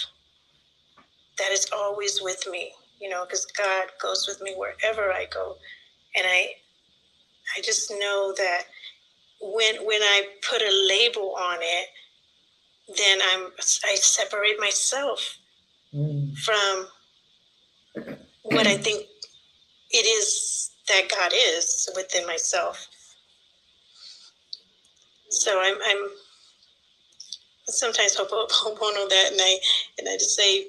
that is always with me, because God goes with me wherever I go. And I just know that when I put a label on it, then I separate myself from what I think it is that God is within myself. So I'm sometimes ho'oponopono that night, and I just say,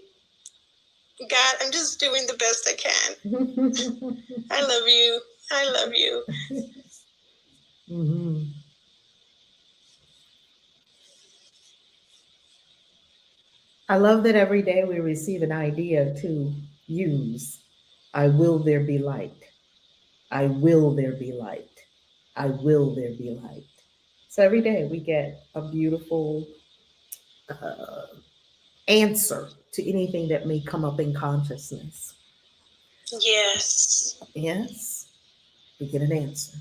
God, I'm just doing the best I can. I love you. I love you. Mm-hmm. I love that every day we receive an idea to use. I will there be light. I will there be light. I will there be light. So every day we get a beautiful answer to anything that may come up in consciousness. Yes. Yes, we get an answer.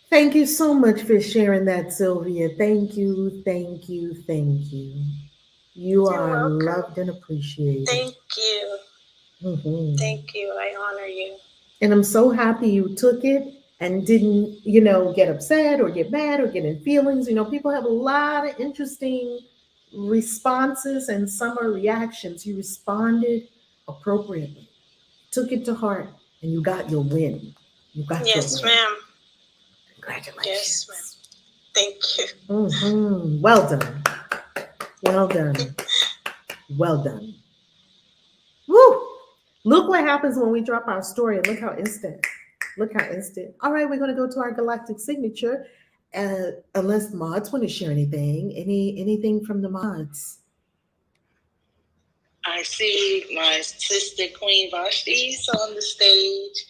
Thank you so much for sharing that, Sylvia. Thank you, thank you, thank you. You You're are welcome. Loved and appreciated. Thank you. Mm-hmm. Thank you. I honor you. And I'm so happy you took it and didn't, get upset or get mad or get in feelings. People have a lot of interesting responses and some are reactions. You responded appropriately, took it to heart, and you got your win. You got your Yes, win. ma'am. Congratulations. Yes, ma'am. Thank you. Well done. Well done. Well done. Woo! Look what happens when we drop our story. Look how instant. Look how instant. All right, we're going to go to our galactic signature. Unless the mods want to share anything. Anything from the mods? I see my sister Queen Vashti's on the stage.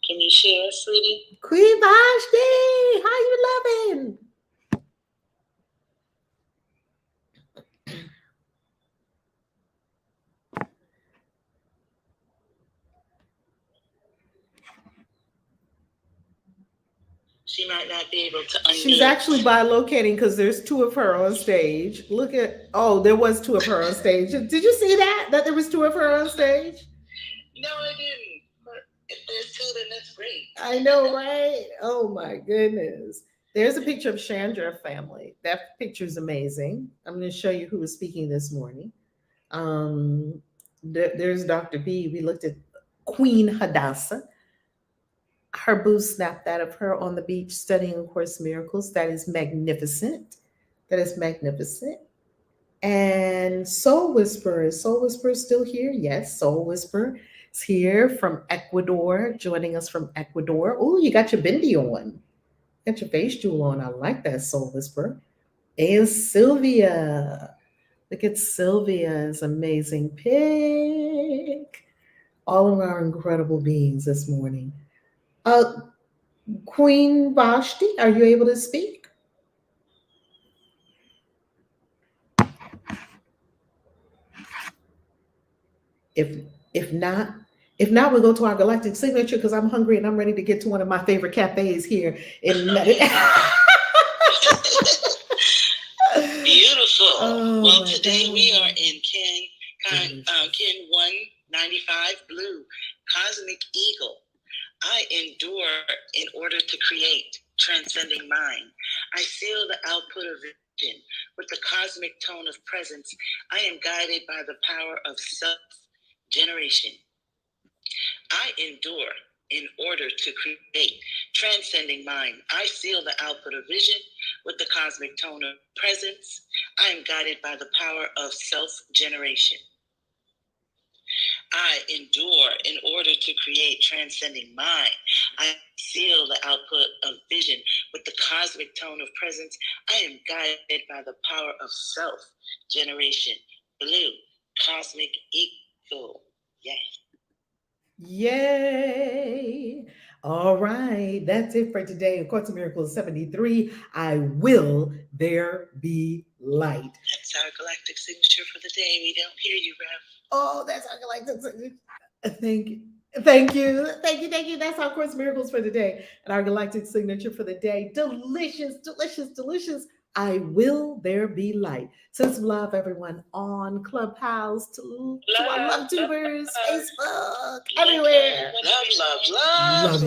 Can you share, sweetie? Queen Vashti, how you loving? She might not be able to unmute. She's actually bilocating because there's two of her on stage. Look at, there was two of her on stage. Did you see that? That there was two of her on stage? No, I didn't. But if there's two, then that's great. I know, right? Oh my goodness. There's a picture of Chandra family. That picture is amazing. I'm going to show you who was speaking this morning. There's Dr. B. We looked at Queen Hadassah. Her boo snapped out of her on the beach studying A Course in Miracles. That is magnificent. That is magnificent. And Soul Whisperer. Soul Whisperer is still here? Yes, Soul Whisperer is here from Ecuador, joining us from Ecuador. Oh, you got your bindi on. Got your face jewel on. I like that, Soul Whisperer. And Sylvia. Look at Sylvia's amazing pic. All of our incredible beings this morning. Queen Vashti, are you able to speak? If not, we'll go to our galactic signature because I'm hungry and I'm ready to get to one of my favorite cafes here in Beautiful. Oh, today we are in Ken 195 Blue, Cosmic Eagle. I endure in order to create, transcending mind. I seal the output of vision with the cosmic tone of presence. I am guided by the power of self-generation. I endure in order to create, transcending mind. I seal the output of vision with the cosmic tone of presence. I am guided by the power of self-generation. I endure in order to create, transcending mind. I seal the output of vision with the cosmic tone of presence. I am guided by the power of self-generation. Blue, cosmic eagle. Yes. Yay! All right, that's it for today. A Course in Miracles 73. I will there be light. That's our galactic signature for the day. We don't hear you, Rev. Oh, that's our galactic signature. Thank you. That's our Course in Miracles for the day and our galactic signature for the day. Delicious. I will there be light. Send some love, everyone, on Clubhouse, to our love tubers, Facebook, everywhere. Love.